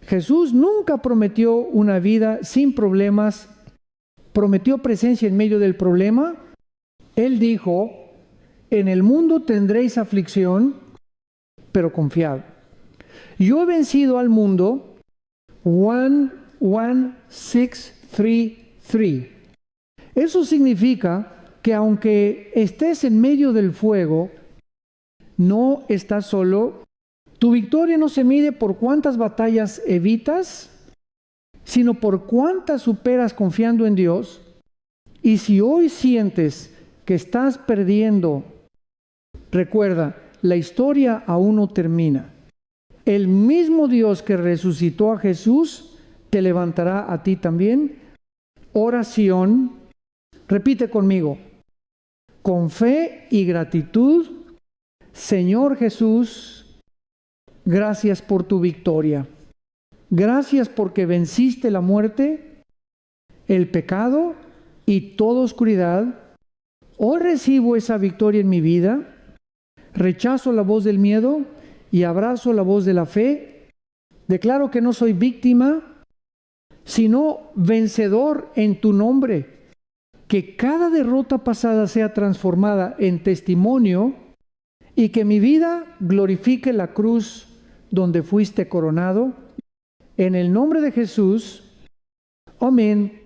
Jesús nunca prometió una vida sin problemas. Prometió presencia en medio del problema. Él dijo, en el mundo tendréis aflicción, pero confiad. Yo he vencido al mundo. 1, 1, 6, 3, 3. Eso significa que aunque estés en medio del fuego, no estás solo. Tu victoria no se mide por cuántas batallas evitas, sino por cuántas superas confiando en Dios. Y si hoy sientes que estás perdiendo, recuerda, la historia aún no termina. El mismo Dios que resucitó a Jesús te levantará a ti también. Oración, repite conmigo, con fe y gratitud, Señor Jesús, gracias por tu victoria. Gracias porque venciste la muerte, el pecado y toda oscuridad. Hoy recibo esa victoria en mi vida. Rechazo la voz del miedo y abrazo la voz de la fe. Declaro que no soy víctima, sino vencedor en tu nombre. Que cada derrota pasada sea transformada en testimonio y que mi vida glorifique la cruz donde fuiste coronado. En el nombre de Jesús, amén.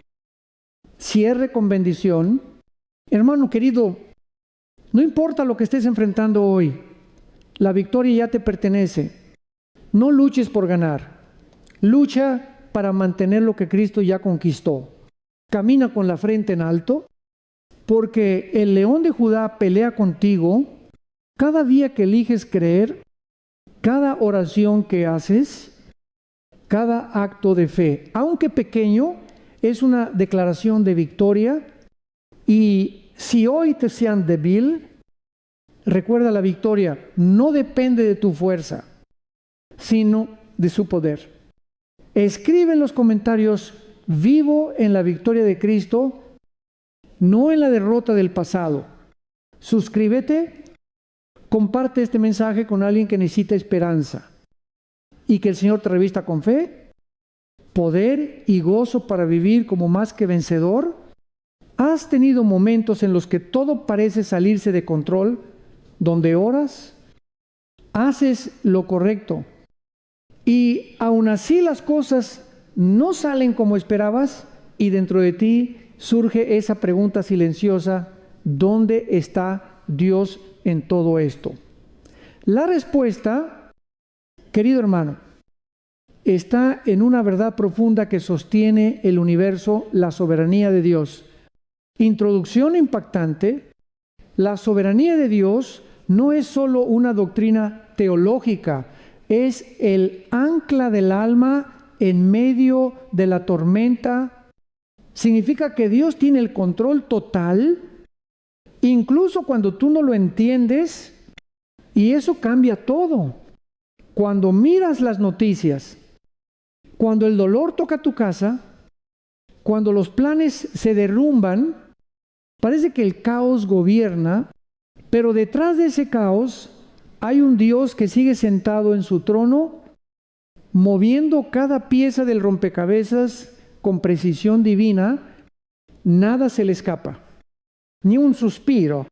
Cierre con bendición. Hermano querido, no importa lo que estés enfrentando hoy, la victoria ya te pertenece. No luches por ganar. Lucha para mantener lo que Cristo ya conquistó. Camina con la frente en alto, porque el león de Judá pelea contigo. Cada día que eliges creer, cada oración que haces, cada acto de fe, aunque pequeño, es una declaración de victoria. Y si hoy te sean débil, recuerda, la victoria no depende de tu fuerza, sino de su poder. Escribe en los comentarios: vivo en la victoria de Cristo, no en la derrota del pasado. Suscríbete, comparte este mensaje con alguien que necesita esperanza. Y que el Señor te revista con fe, poder y gozo para vivir como más que vencedor. ¿Has tenido momentos en los que todo parece salirse de control, donde oras, haces lo correcto y aún así las cosas no salen como esperabas y dentro de ti surge esa pregunta silenciosa: ¿dónde está Dios en todo esto? La respuesta, querido hermano, está en una verdad profunda que sostiene el universo: la soberanía de Dios. Introducción impactante: la soberanía de Dios no es solo una doctrina teológica, es el ancla del alma en medio de la tormenta. Significa que Dios tiene el control total, incluso cuando tú no lo entiendes, y eso cambia todo. Cuando miras las noticias, cuando el dolor toca tu casa, cuando los planes se derrumban, parece que el caos gobierna, pero detrás de ese caos hay un Dios que sigue sentado en su trono, moviendo cada pieza del rompecabezas con precisión divina. Nada se le escapa, ni un suspiro,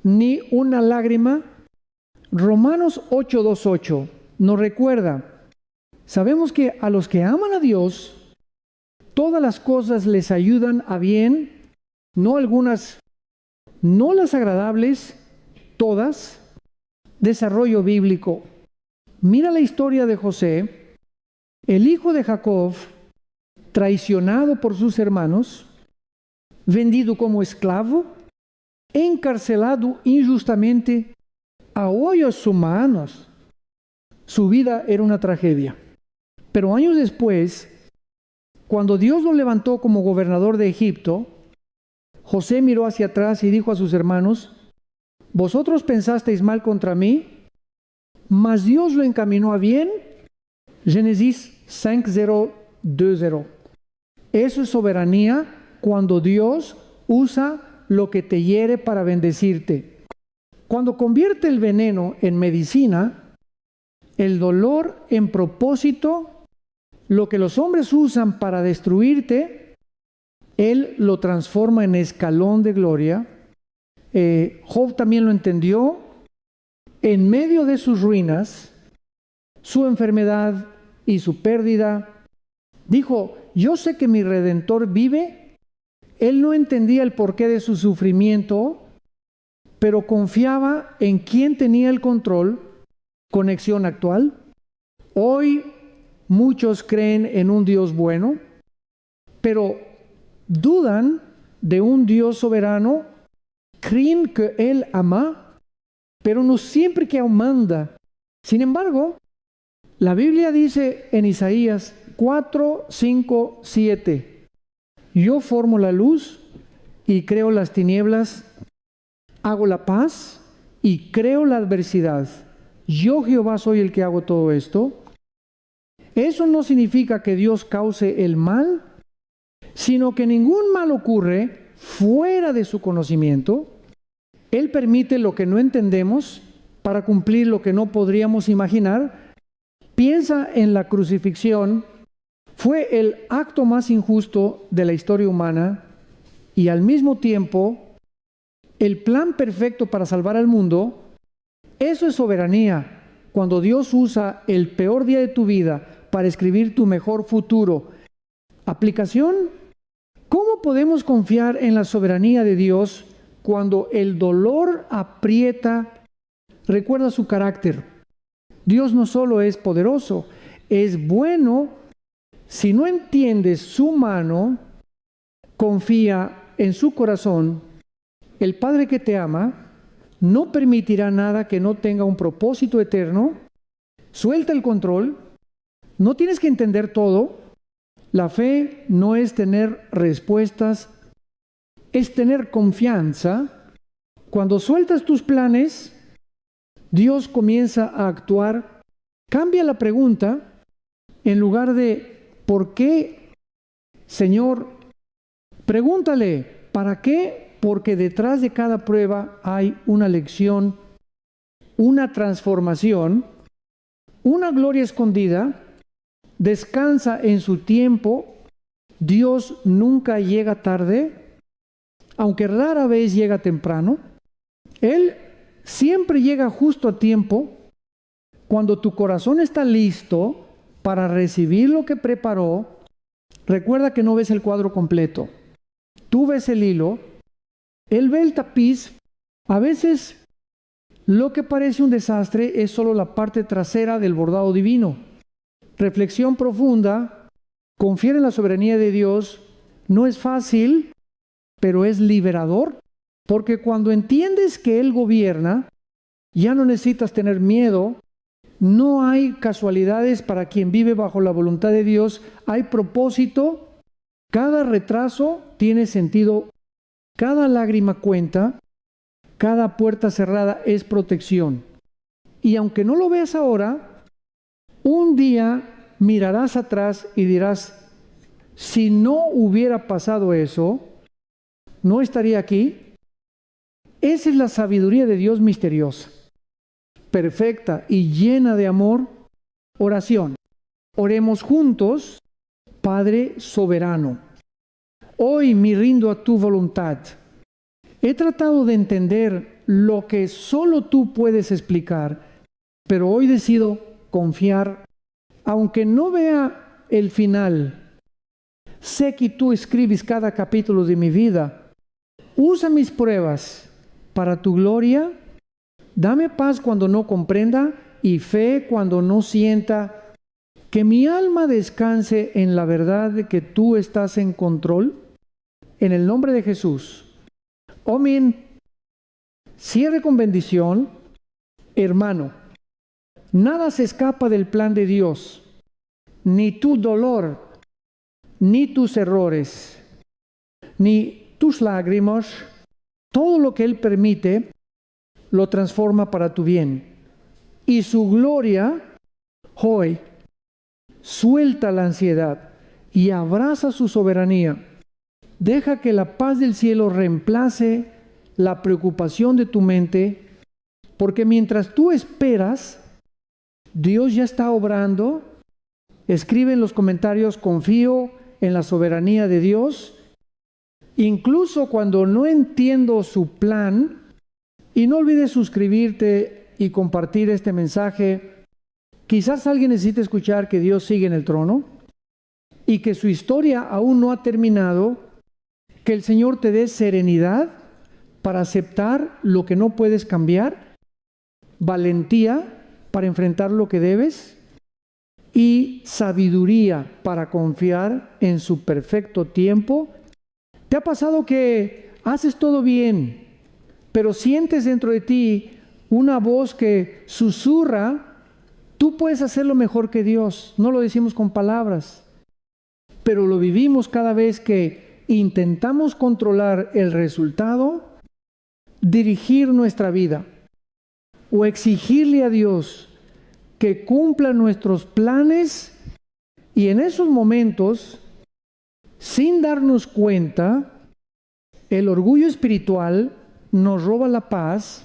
ni una lágrima. Romanos 8:28 nos recuerda: sabemos que a los que aman a Dios, todas las cosas les ayudan a bien, no algunas, no las agradables, todas. Desarrollo bíblico. Mira la historia de José, el hijo de Jacob, traicionado por sus hermanos, vendido como esclavo, encarcelado injustamente a hoyos humanos. Su vida era una tragedia. Pero años después, cuando Dios lo levantó como gobernador de Egipto, José miró hacia atrás y dijo a sus hermanos: vosotros pensasteis mal contra mí, mas Dios lo encaminó a bien. Génesis 5:0-2:0. Eso es soberanía, cuando Dios usa lo que te hiere para bendecirte. Cuando convierte el veneno en medicina, el dolor en propósito, lo que los hombres usan para destruirte, Él lo transforma en escalón de gloria. Job también lo entendió. En medio de sus ruinas, su enfermedad y su pérdida, dijo: yo sé que mi Redentor vive, Él no entendía el porqué de su sufrimiento, pero confiaba en quién tenía el control. Conexión actual. Hoy muchos creen en un Dios bueno, pero dudan de un Dios soberano, creen que Él ama, pero no siempre que Él manda. Sin embargo, la Biblia dice en Isaías 4, 5, 7, yo formo la luz y creo las tinieblas, hago la paz y creo la adversidad. Yo Jehová soy el que hago todo esto. Eso no significa que Dios cause el mal, sino que ningún mal ocurre fuera de su conocimiento. Él permite lo que no entendemos para cumplir lo que no podríamos imaginar. Piensa en la crucifixión. Fue el acto más injusto de la historia humana y al mismo tiempo el plan perfecto para salvar al mundo. Eso es soberanía. Cuando Dios usa el peor día de tu vida para escribir tu mejor futuro. Aplicación. ¿Cómo podemos confiar en la soberanía de Dios cuando el dolor aprieta? Recuerda su carácter. Dios no solo es poderoso, es bueno. Si no entiendes su mano, confía en su corazón. El Padre que te ama no permitirá nada que no tenga un propósito eterno. Suelta el control. No tienes que entender todo. La fe no es tener respuestas, es tener confianza. Cuando sueltas tus planes, Dios comienza a actuar. Cambia la pregunta. En lugar de ¿por qué, Señor? Pregúntale, ¿para qué? Porque detrás de cada prueba hay una lección, una transformación, una gloria escondida. Descansa en su tiempo. Dios nunca llega tarde, aunque rara vez llega temprano. Él siempre llega justo a tiempo. Cuando tu corazón está listo para recibir lo que preparó, recuerda que no ves el cuadro completo. Tú ves el hilo. Él ve el tapiz. A veces lo que parece un desastre es solo la parte trasera del bordado divino. Reflexión profunda. Confiar en la soberanía de Dios no es fácil, pero es liberador, porque cuando entiendes que Él gobierna, ya no necesitas tener miedo. No hay casualidades para quien vive bajo la voluntad de Dios. Hay propósito. Cada retraso tiene sentido. Cada lágrima cuenta. Cada puerta cerrada es protección. Y aunque no lo veas ahora, un día mirarás atrás y dirás, si no hubiera pasado eso, no estaría aquí. Esa es la sabiduría de Dios misteriosa, perfecta y llena de amor. Oración. Oremos juntos. Padre soberano, hoy me rindo a tu voluntad. He tratado de entender lo que solo tú puedes explicar, pero hoy decido confiar, aunque no vea el final. Sé que tú escribes cada capítulo de mi vida. Usa mis pruebas para tu gloria. Dame paz cuando no comprenda y fe cuando no sienta. Que mi alma descanse en la verdad de que tú estás en control. En el nombre de Jesús. Amén. Cierre con bendición. Hermano, nada se escapa del plan de Dios. Ni tu dolor, ni tus errores, ni tus lágrimas. Todo lo que Él permite, lo transforma para tu bien. Y su gloria, hoy, suelta la ansiedad y abraza su soberanía. Deja que la paz del cielo reemplace la preocupación de tu mente, porque mientras tú esperas, Dios ya está obrando. Escribe en los comentarios, confío en la soberanía de Dios. Incluso cuando no entiendo su plan, y no olvides suscribirte y compartir este mensaje. Quizás alguien necesite escuchar que Dios sigue en el trono y que su historia aún no ha terminado, Que el Señor te dé serenidad para aceptar lo que no puedes cambiar, valentía para enfrentar lo que debes y sabiduría para confiar en su perfecto tiempo. ¿Te ha pasado que haces todo bien, pero sientes dentro de ti una voz que susurra? Tú puedes hacerlo mejor que Dios. No lo decimos con palabras, pero lo vivimos cada vez que intentamos controlar el resultado, dirigir nuestra vida o exigirle a Dios que cumpla nuestros planes, y en esos momentos, sin darnos cuenta, el orgullo espiritual nos roba la paz.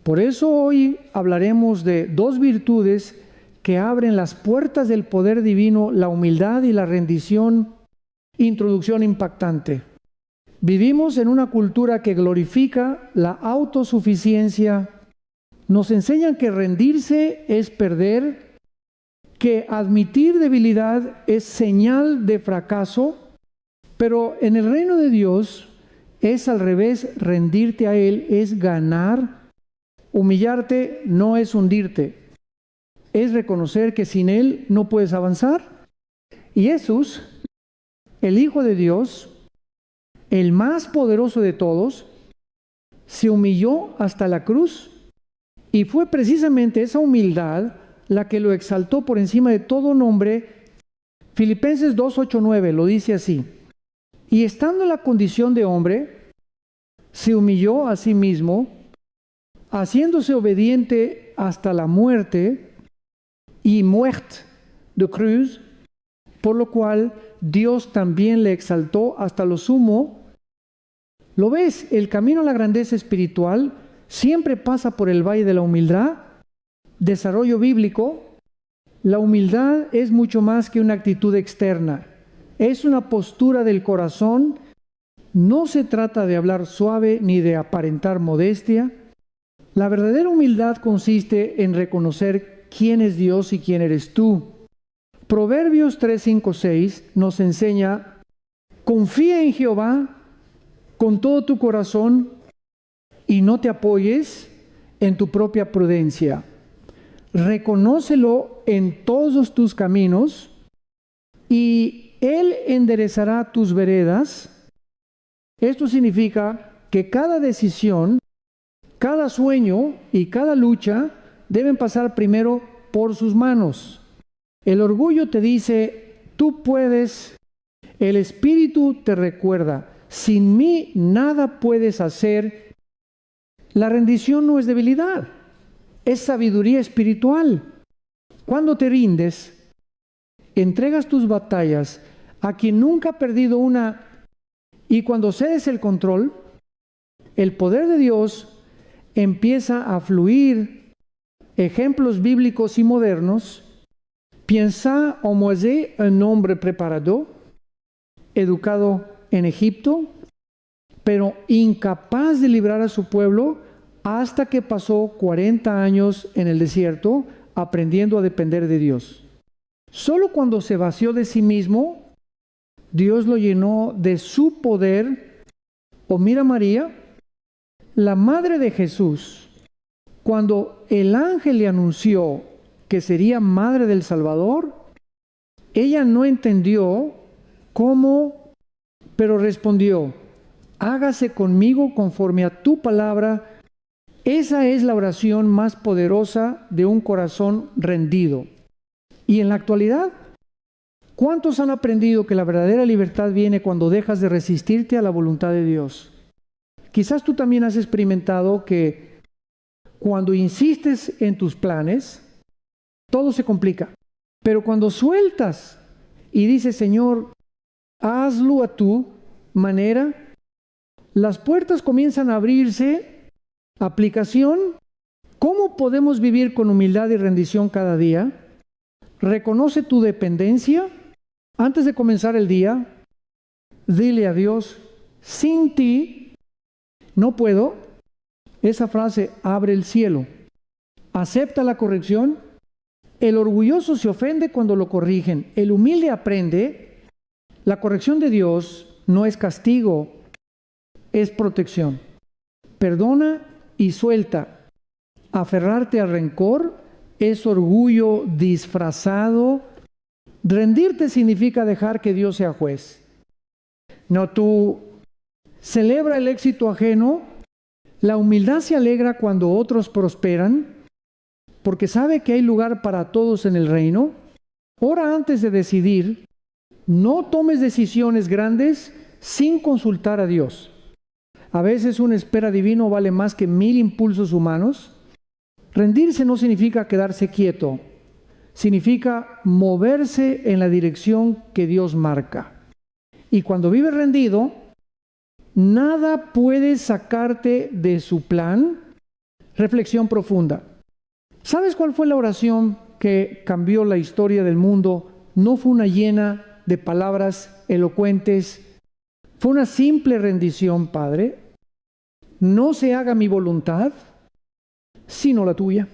Por eso hoy hablaremos de dos virtudes que abren las puertas del poder divino: la humildad y la rendición. Introducción impactante. Vivimos en una cultura que glorifica la autosuficiencia. Nos enseñan que rendirse es perder, que admitir debilidad es señal de fracaso, pero en el reino de Dios es al revés. Rendirte a Él es ganar. Humillarte no es hundirte, es reconocer que sin Él no puedes avanzar. Y Jesús, el Hijo de Dios, el más poderoso de todos, se humilló hasta la cruz, y fue precisamente esa humildad la que lo exaltó por encima de todo nombre. Filipenses 2:8-9 lo dice así: y estando en la condición de hombre, se humilló a sí mismo, haciéndose obediente hasta la muerte, y muerte de cruz, por lo cual Dios también le exaltó hasta lo sumo. ¿Lo ves? El camino a la grandeza espiritual siempre pasa por el valle de la humildad. Desarrollo bíblico: la humildad es mucho más que una actitud externa, es una postura del corazón. No se trata de hablar suave ni de aparentar modestia. La verdadera humildad consiste en reconocer quién es Dios y quién eres tú. Proverbios 3:5-6 nos enseña: confía en Jehová con todo tu corazón y no te apoyes en tu propia prudencia. Reconócelo en todos tus caminos y Él enderezará tus veredas. Esto significa que cada decisión, cada sueño y cada lucha deben pasar primero por sus manos. El orgullo te dice: tú puedes. El Espíritu te recuerda: sin mí nada puedes hacer. La rendición no es debilidad, es sabiduría espiritual. Cuando te rindes, entregas tus batallas a quien nunca ha perdido una, y cuando cedes el control, el poder de Dios empieza a fluir. Ejemplos bíblicos y modernos: piensa en Moisés, un hombre preparado, educado en Egipto, pero incapaz de librar a su pueblo hasta que pasó 40 años en el desierto aprendiendo a depender de Dios. Solo cuando se vació de sí mismo, Dios lo llenó de su poder. O mira María, la madre de Jesús, cuando el ángel le anunció que sería madre del Salvador, ella no entendió cómo, pero respondió: hágase conmigo conforme a tu palabra. Esa es la oración más poderosa de un corazón rendido. Y en la actualidad, ¿cuántos han aprendido que la verdadera libertad viene cuando dejas de resistirte a la voluntad de Dios? Quizás tú también has experimentado que cuando insistes en tus planes, todo se complica. Pero cuando sueltas y dices: Señor, hazlo a tu manera, las puertas comienzan a abrirse. Aplicación: ¿cómo podemos vivir con humildad y rendición cada día? Reconoce tu dependencia. Antes de comenzar el día, dile a Dios: sin ti no puedo. Esa frase abre el cielo. Acepta la corrección. El orgulloso se ofende cuando lo corrigen. El humilde aprende. La corrección de Dios no es castigo, es protección. Perdona y suelta. Aferrarte al rencor es orgullo disfrazado. Rendirte significa dejar que Dios sea juez. No, tú celebra el éxito ajeno. La humildad se alegra cuando otros prosperan, porque sabe que hay lugar para todos en el reino. Ora antes de decidir. No tomes decisiones grandes sin consultar a Dios. A veces una espera divina vale más que 1000 impulsos humanos. Rendirse no significa quedarse quieto, significa moverse en la dirección que Dios marca. Y cuando vives rendido, nada puede sacarte de su plan. Reflexión profunda. ¿Sabes cuál fue la oración que cambió la historia del mundo? No fue una llena de palabras elocuentes, fue una simple rendición. Padre, no se haga mi voluntad, sino la tuya.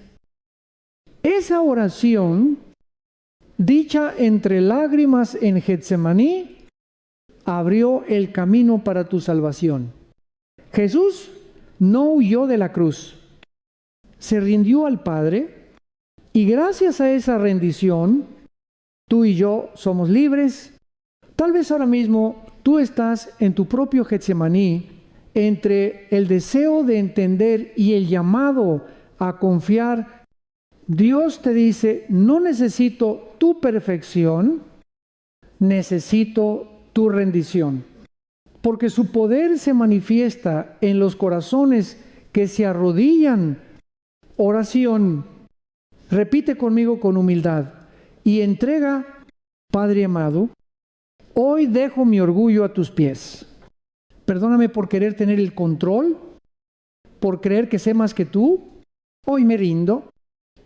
Esa oración, dicha entre lágrimas en Getsemaní, abrió el camino para tu salvación. Jesús no huyó de la cruz, se rindió al Padre, y gracias a esa rendición, tú y yo somos libres. Tal vez ahora mismo tú estás en tu propio Getsemaní, entre el deseo de entender y el llamado a confiar. Dios te dice, no necesito tu perfección, necesito tu rendición. Porque su poder se manifiesta en los corazones que se arrodillan. Oración, repite conmigo con humildad y entrega. Padre amado, hoy dejo mi orgullo a tus pies. Perdóname por querer tener el control, por creer que sé más que tú. Hoy me rindo.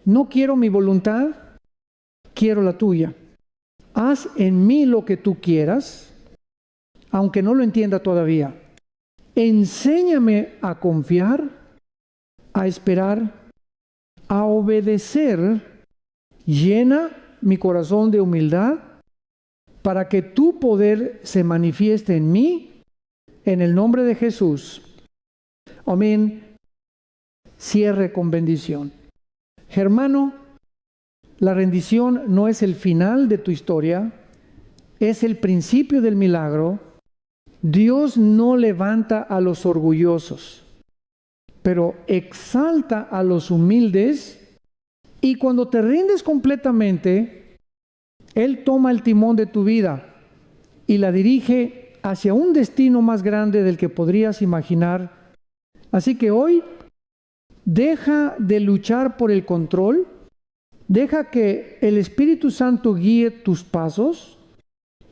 No quiero mi voluntad, quiero la tuya. Haz en mí lo que tú quieras, aunque no lo entienda todavía. Enséñame a confiar, a esperar, a obedecer. Llena mi corazón de humildad para que tu poder se manifieste en mí, en el nombre de Jesús. Amén. Cierre con bendición. Hermano, la rendición no es el final de tu historia, es el principio del milagro. Dios no levanta a los orgullosos, pero exalta a los humildes, y cuando te rindes completamente, Él toma el timón de tu vida y la dirige hacia un destino más grande del que podrías imaginar. Así que hoy, deja de luchar por el control, deja que el Espíritu Santo guíe tus pasos,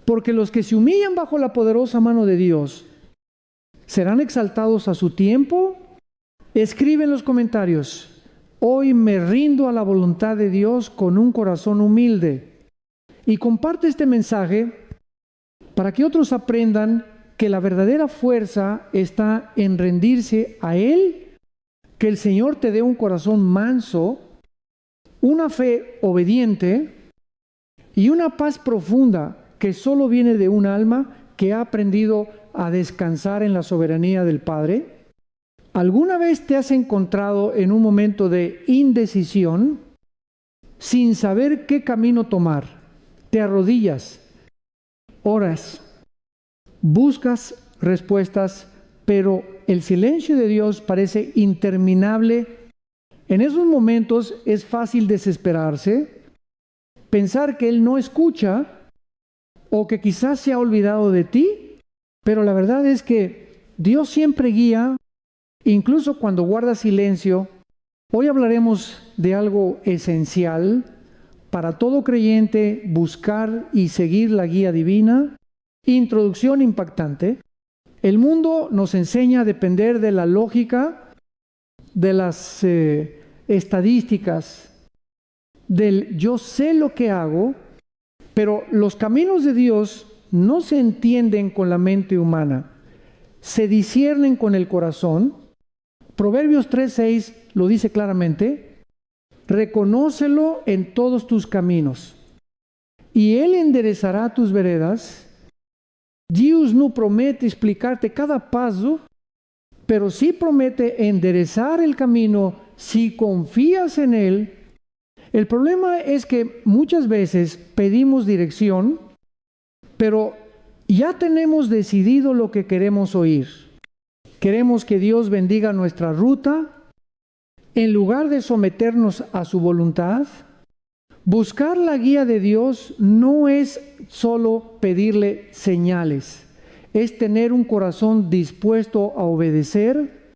porque los que se humillan bajo la poderosa mano de Dios serán exaltados a su tiempo. Escribe en los comentarios: hoy me rindo a la voluntad de Dios con un corazón humilde. Y comparte este mensaje para que otros aprendan que la verdadera fuerza está en rendirse a Él, que el Señor te dé un corazón manso, una fe obediente y una paz profunda que solo viene de un alma que ha aprendido a descansar en la soberanía del Padre. ¿Alguna vez te has encontrado en un momento de indecisión, sin saber qué camino tomar? Te arrodillas, oras, buscas respuestas, pero el silencio de Dios parece interminable. En esos momentos es fácil desesperarse, pensar que Él no escucha o que quizás se ha olvidado de ti, pero la verdad es que Dios siempre guía, incluso cuando guarda silencio. Hoy hablaremos de algo esencial para todo creyente: buscar y seguir la guía divina. Introducción impactante. El mundo nos enseña a depender de la lógica, de las estadísticas, del yo sé lo que hago, pero los caminos de Dios no se entienden con la mente humana, se disciernen con el corazón. Proverbios 3:6 lo dice claramente: reconócelo en todos tus caminos, y Él enderezará tus veredas. Deus não promete explicarte cada paso pero sí promete enderezar el camino si confías en Él. El problema es que muchas veces pedimos dirección, pero ya tenemos decidido lo que queremos oír. Queremos que Dios bendiga nuestra ruta. En lugar de someternos a su voluntad, buscar la guía de Dios no es solo pedirle señales, es tener un corazón dispuesto a obedecer,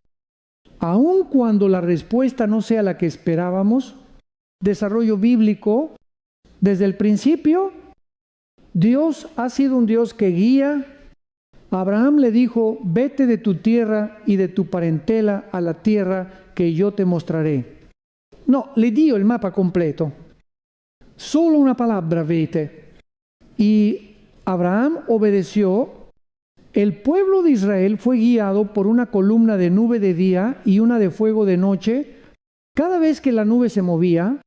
aun cuando la respuesta no sea la que esperábamos. Desarrollo bíblico. Desde el principio, Dios ha sido un Dios que guía. Abraham le dijo: vete de tu tierra y de tu parentela a la tierra que yo te mostraré. No, le dio el mapa completo. Solo una palabra, vete. Y Abraham obedeció. El pueblo de Israel fue guiado por una columna de nube de día y una de fuego de noche. Cada vez que la nube se movía,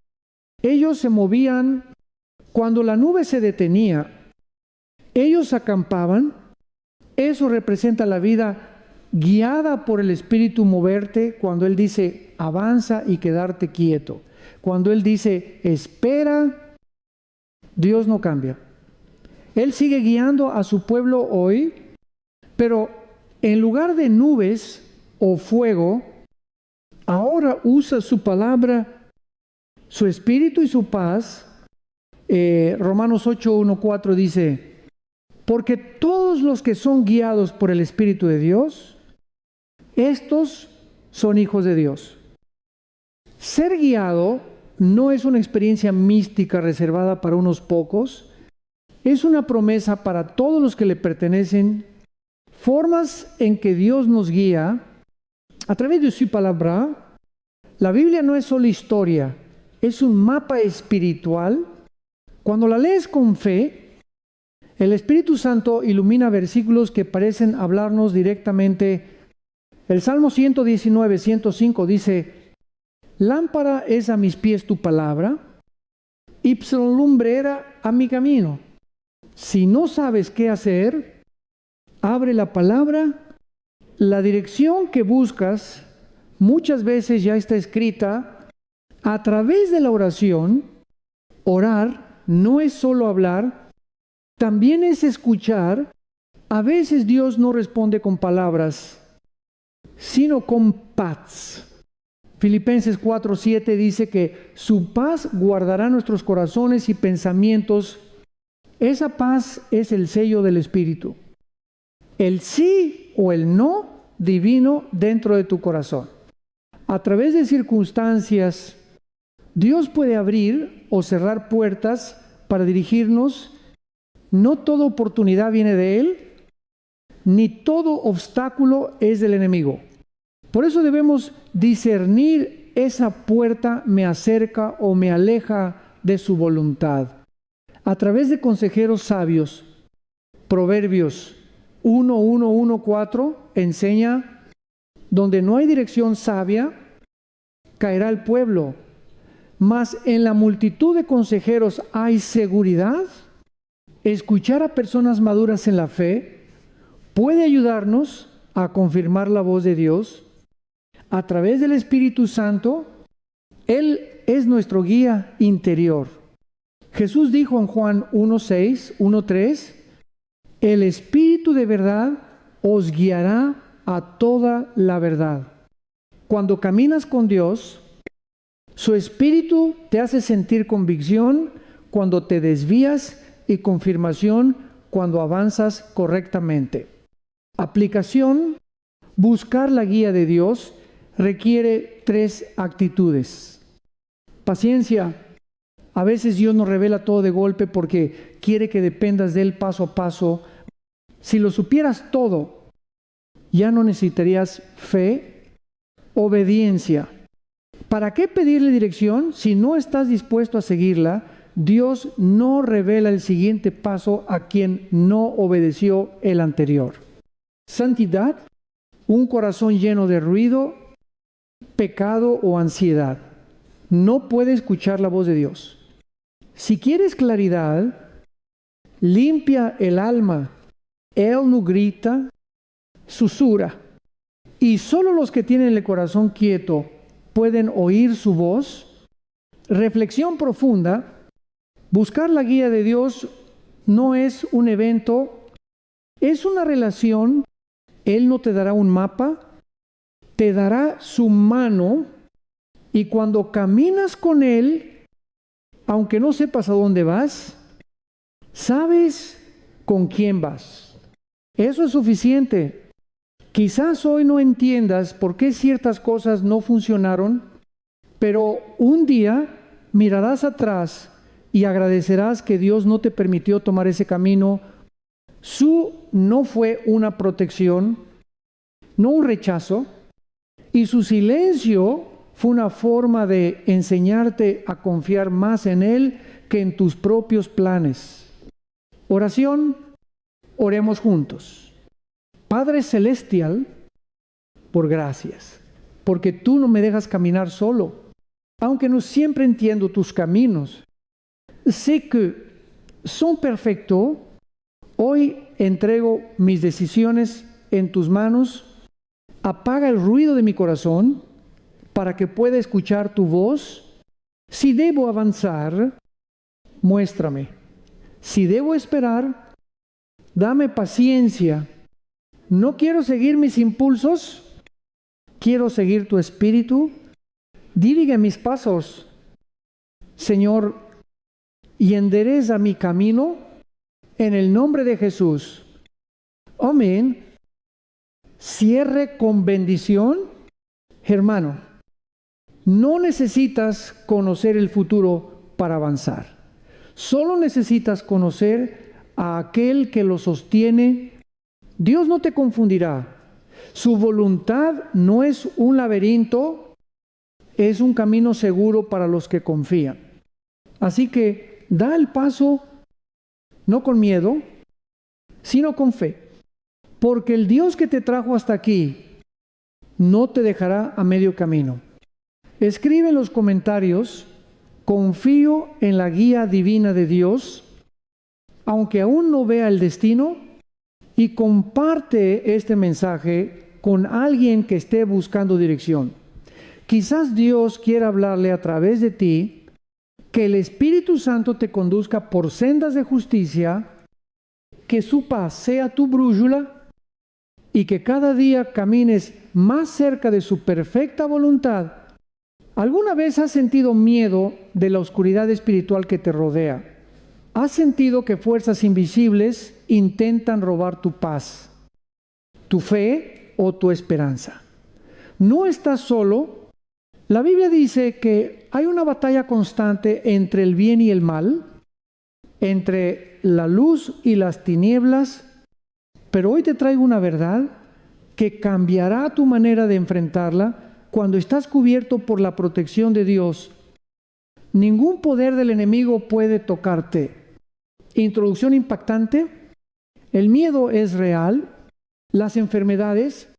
ellos se movían. Cuando la nube se detenía, ellos acampaban. Eso representa la vida guiada por el Espíritu, moverte. Cuando Él dice avanza y quedarte quieto, cuando Él dice espera, Dios no cambia. Él sigue guiando a su pueblo hoy, pero en lugar de nubes o fuego, ahora usa su palabra, su Espíritu y su paz. Romanos 8:1-4 dice: porque todos los que son guiados por el Espíritu de Dios, estos son hijos de Dios. Ser guiado no es una experiencia mística reservada para unos pocos, es una promesa para todos los que le pertenecen. Formas en que Dios nos guía a través de su palabra. La Biblia no es solo historia, es un mapa espiritual. Cuando la lees con fe, el Espíritu Santo ilumina versículos que parecen hablarnos directamente. El Salmo 119:105 dice: lámpara es a mis pies tu palabra, y lumbrera a mi camino. Si no sabes qué hacer, abre la palabra. La dirección que buscas muchas veces ya está escrita. A través de la oración, orar no es solo hablar, también es escuchar. A veces Dios no responde con palabras, sino con paz. Filipenses 4:7 dice que su paz guardará nuestros corazones y pensamientos. Esa paz es el sello del Espíritu. El sí o el no divino dentro de tu corazón. A través de circunstancias, Dios puede abrir o cerrar puertas para dirigirnos. No toda oportunidad viene de Él, ni todo obstáculo es del enemigo. Por eso debemos discernir: esa puerta me acerca o me aleja de su voluntad. A través de consejeros sabios. Proverbios 1:1-1-4 enseña: donde no hay dirección sabia, caerá el pueblo, mas en la multitud de consejeros hay seguridad. Escuchar a personas maduras en la fe puede ayudarnos a confirmar la voz de Dios. A través del Espíritu Santo, Él es nuestro guía interior. Jesús dijo en Juan 1:6, 1:3: el Espíritu de verdad os guiará a toda la verdad. Cuando caminas con Dios, su Espíritu te hace sentir convicción cuando te desvías y confirmación cuando avanzas correctamente. Aplicación: buscar la guía de Dios requiere 3 actitudes. Paciencia. A veces Dios nos revela todo de golpe porque quiere que dependas de Él paso a paso. Si lo supieras todo, ya no necesitarías fe. Obediencia. ¿Para qué pedirle dirección si no estás dispuesto a seguirla? Dios no revela el siguiente paso a quien no obedeció el anterior. Santidad. Un corazón lleno de ruido, pecado o ansiedad no puede escuchar la voz de Dios. Si quieres claridad, limpia el alma. Él no grita, susurra. y solo los que tienen el corazón quieto pueden oír su voz. Reflexión profunda. Buscar la guía de Dios no es un evento, es una relación. Él no te dará un mapa, te dará su mano, y cuando caminas con Él, aunque no sepas a dónde vas, sabes con quién vas. Eso es suficiente. Quizás hoy no entiendas por qué ciertas cosas no funcionaron, pero un día mirarás atrás y agradecerás que Dios no te permitió tomar ese camino. Su no fue una protección, no un rechazo, y su silencio fue una forma de enseñarte a confiar más en Él que en tus propios planes. Oración, oremos juntos. Padre Celestial, por gracias, porque tú no me dejas caminar solo, aunque no siempre entiendo tus caminos. Sé que son perfectos. Hoy entrego mis decisiones en tus manos. Apaga el ruido de mi corazón para que pueda escuchar tu voz. Si debo avanzar, muéstrame. Si debo esperar, dame paciencia. No quiero seguir mis impulsos, quiero seguir tu espíritu. Dirige mis pasos, Señor, y endereza mi camino en el nombre de Jesús. Amén. Cierre con bendición. Hermano, no necesitas conocer el futuro para avanzar. Solo necesitas conocer a aquel que lo sostiene. Dios no te confundirá. Su voluntad no es un laberinto, es un camino seguro para los que confían. Así que da el paso, no con miedo, sino con fe. Porque el Dios que te trajo hasta aquí no te dejará a medio camino. Escribe en los comentarios: confío en la guía divina de Dios, aunque aún no vea el destino, y comparte este mensaje con alguien que esté buscando dirección. Quizás Dios quiera hablarle a través de ti, que el Espíritu Santo te conduzca por sendas de justicia, que su paz sea tu brújula y que cada día camines más cerca de su perfecta voluntad. ¿Alguna vez has sentido miedo de la oscuridad espiritual que te rodea? ¿Has sentido que fuerzas invisibles intentan robar tu paz, tu fe o tu esperanza? No estás solo. La Biblia dice que hay una batalla constante entre el bien y el mal, entre la luz y las tinieblas, pero hoy te traigo una verdad que cambiará tu manera de enfrentarla cuando estás cubierto por la protección de Dios. Ningún poder del enemigo puede tocarte. Introducción impactante. El miedo es real. Las enfermedades,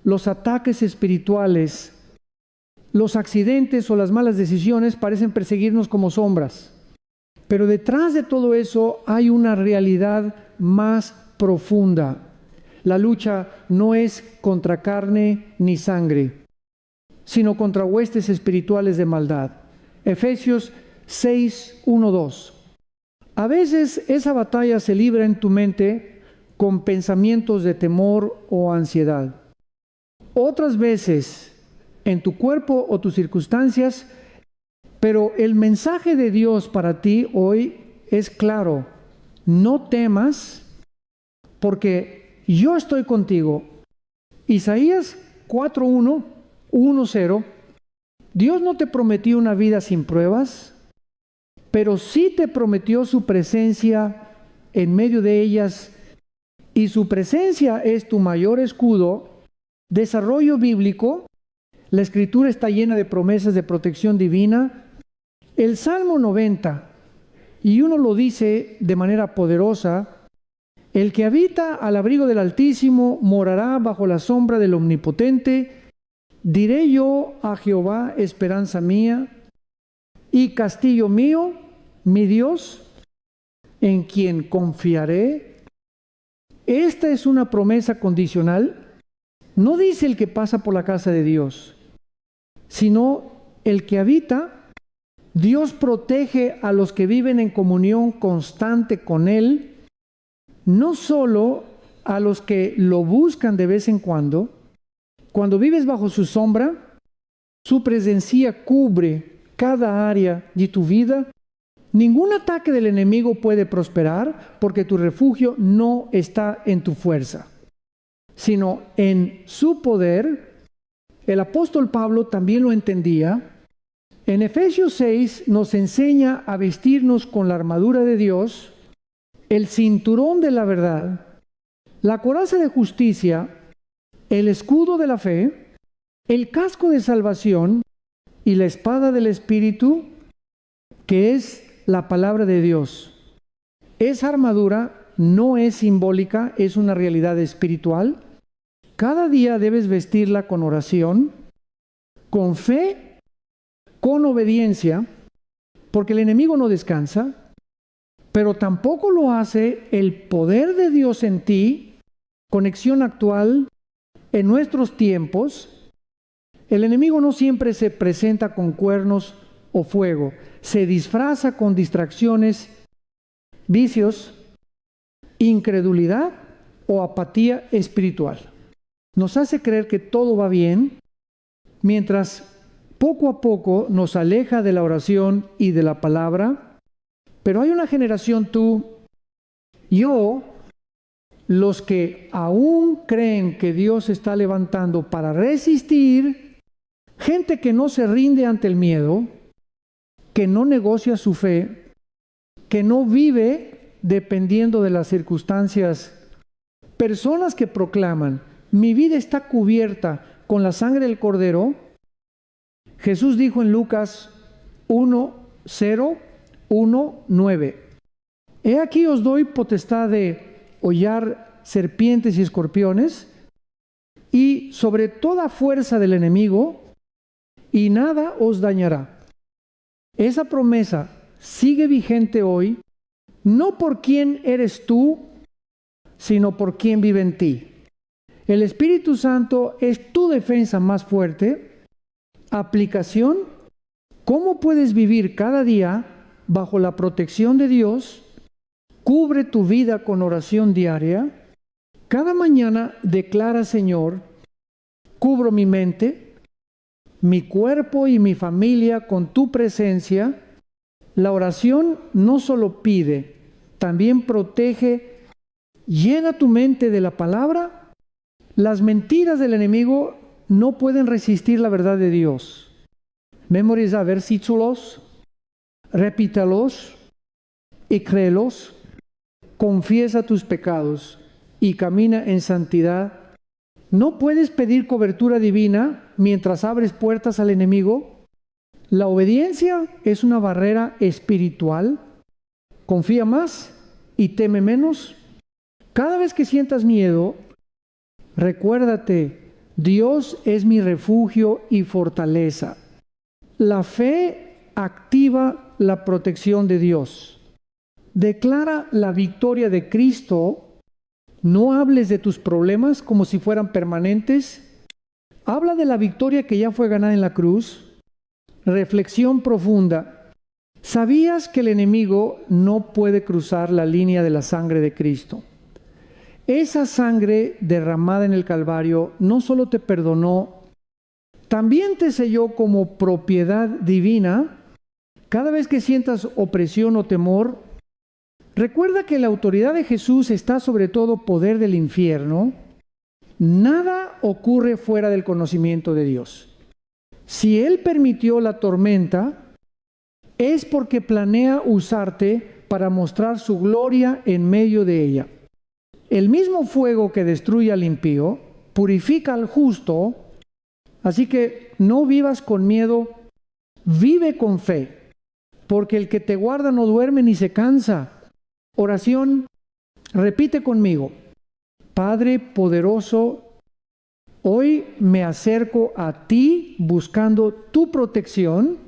los ataques espirituales, los accidentes o las malas decisiones parecen perseguirnos como sombras. Pero detrás de todo eso hay una realidad más profunda. La lucha no es contra carne ni sangre, sino contra huestes espirituales de maldad. Efesios 6, 1, 2. A veces esa batalla se libra en tu mente con pensamientos de temor o ansiedad. Otras veces en tu cuerpo o tus circunstancias, pero el mensaje de Dios para ti hoy es claro: no temas, porque yo estoy contigo. Isaías 4:1, 1:0. Dios no te prometió una vida sin pruebas, pero sí te prometió su presencia en medio de ellas, y su presencia es tu mayor escudo. Desarrollo bíblico. La Escritura está llena de promesas de protección divina. El Salmo 90, y uno lo dice de manera poderosa: el que habita al abrigo del Altísimo morará bajo la sombra del Omnipotente. Diré yo a Jehová, esperanza mía y castillo mío, mi Dios, en quien confiaré. Esta es una promesa condicional. No dice el que pasa por la casa de Dios, sino el que habita. Dios protege a los que viven en comunión constante con Él, no solo a los que lo buscan de vez en cuando. Cuando vives bajo su sombra, su presencia cubre cada área de tu vida. Ningún ataque del enemigo puede prosperar porque tu refugio no está en tu fuerza, sino en su poder. El apóstol Pablo también lo entendía. En Efesios 6 nos enseña a vestirnos con la armadura de Dios, el cinturón de la verdad, la coraza de justicia, el escudo de la fe, el casco de salvación y la espada del Espíritu, que es la palabra de Dios. Esa armadura no es simbólica, es una realidad espiritual. Cada día debes vestirla con oración, con fe, con obediencia, porque el enemigo no descansa, pero tampoco lo hace el poder de Dios en ti, conexión actual en nuestros tiempos. El enemigo no siempre se presenta con cuernos o fuego, se disfraza con distracciones, vicios, incredulidad o apatía espiritual. Nos hace creer que todo va bien, mientras poco a poco nos aleja de la oración y de la palabra. Pero hay una generación, tú, yo, los que aún creen que Dios está levantando para resistir, gente que no se rinde ante el miedo, que no negocia su fe, que no vive dependiendo de las circunstancias, personas que proclaman, mi vida está cubierta con la sangre del Cordero. Jesús dijo en Lucas 1:9, he aquí os doy potestad de hollar serpientes y escorpiones y sobre toda fuerza del enemigo, y nada os dañará. Esa promesa sigue vigente hoy, no por quién eres tú, sino por quién vive en ti. El Espíritu Santo es tu defensa más fuerte. Aplicación: ¿cómo puedes vivir cada día bajo la protección de Dios? Cubre tu vida con oración diaria. Cada mañana declara, Señor, cubro mi mente, mi cuerpo y mi familia con tu presencia. La oración no solo pide, también protege. Llena tu mente de la palabra. Las mentiras del enemigo no pueden resistir la verdad de Dios. Memoriza versículos, repítalos y créelos. Confiesa tus pecados y camina en santidad. No puedes pedir cobertura divina mientras abres puertas al enemigo. La obediencia es una barrera espiritual. Confía más y teme menos. Cada vez que sientas miedo, recuérdate, Dios es mi refugio y fortaleza. La fe activa la protección de Dios. Declara la victoria de Cristo. No hables de tus problemas como si fueran permanentes. Habla de la victoria que ya fue ganada en la cruz. Reflexión profunda. ¿Sabías que el enemigo no puede cruzar la línea de la sangre de Cristo? Esa sangre derramada en el Calvario no solo te perdonó, también te selló como propiedad divina. Cada vez que sientas opresión o temor, recuerda que la autoridad de Jesús está sobre todo poder del infierno. Nada ocurre fuera del conocimiento de Dios. Si Él permitió la tormenta, es porque planea usarte para mostrar su gloria en medio de ella. El mismo fuego que destruye al impío purifica al justo, así que no vivas con miedo, vive con fe, porque el que te guarda no duerme ni se cansa. Oración, repite conmigo. Padre poderoso, hoy me acerco a ti buscando tu protección.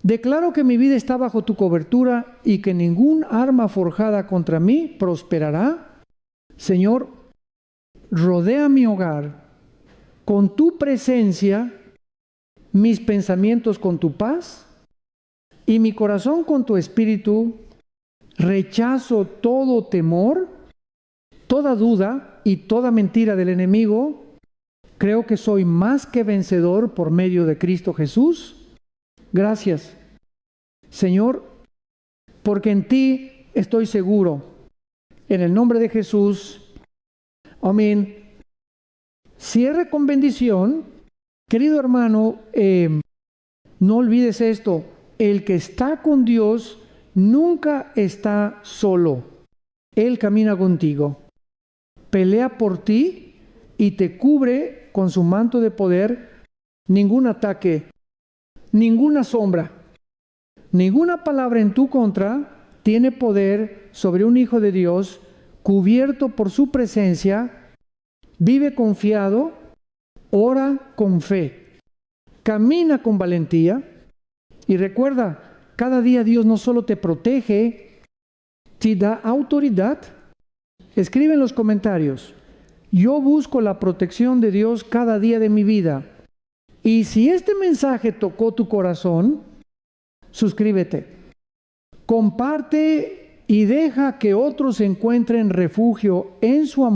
Declaro que mi vida está bajo tu cobertura y que ningún arma forjada contra mí prosperará. Señor, rodea mi hogar, con tu presencia, mis pensamientos con tu paz y mi corazón con tu espíritu. Rechazo todo temor, toda duda y toda mentira del enemigo. Creo que soy más que vencedor por medio de Cristo Jesús. Gracias, Señor, porque en ti estoy seguro. En el nombre de Jesús. Amén. Cierre con bendición. Querido hermano, no olvides esto. El que está con Dios nunca está solo. Él camina contigo. Pelea por ti y te cubre con su manto de poder. Ningún ataque, ninguna sombra, ninguna palabra en tu contra tiene poder sobre un hijo de Dios cubierto por su presencia. Vive confiado, ora con fe, camina con valentía y recuerda, cada día Dios no solo te protege, te da autoridad. Escribe en los comentarios: yo busco la protección de Dios cada día de mi vida. Y si este mensaje tocó tu corazón, suscríbete, comparte y deja que otros encuentren refugio en su amor.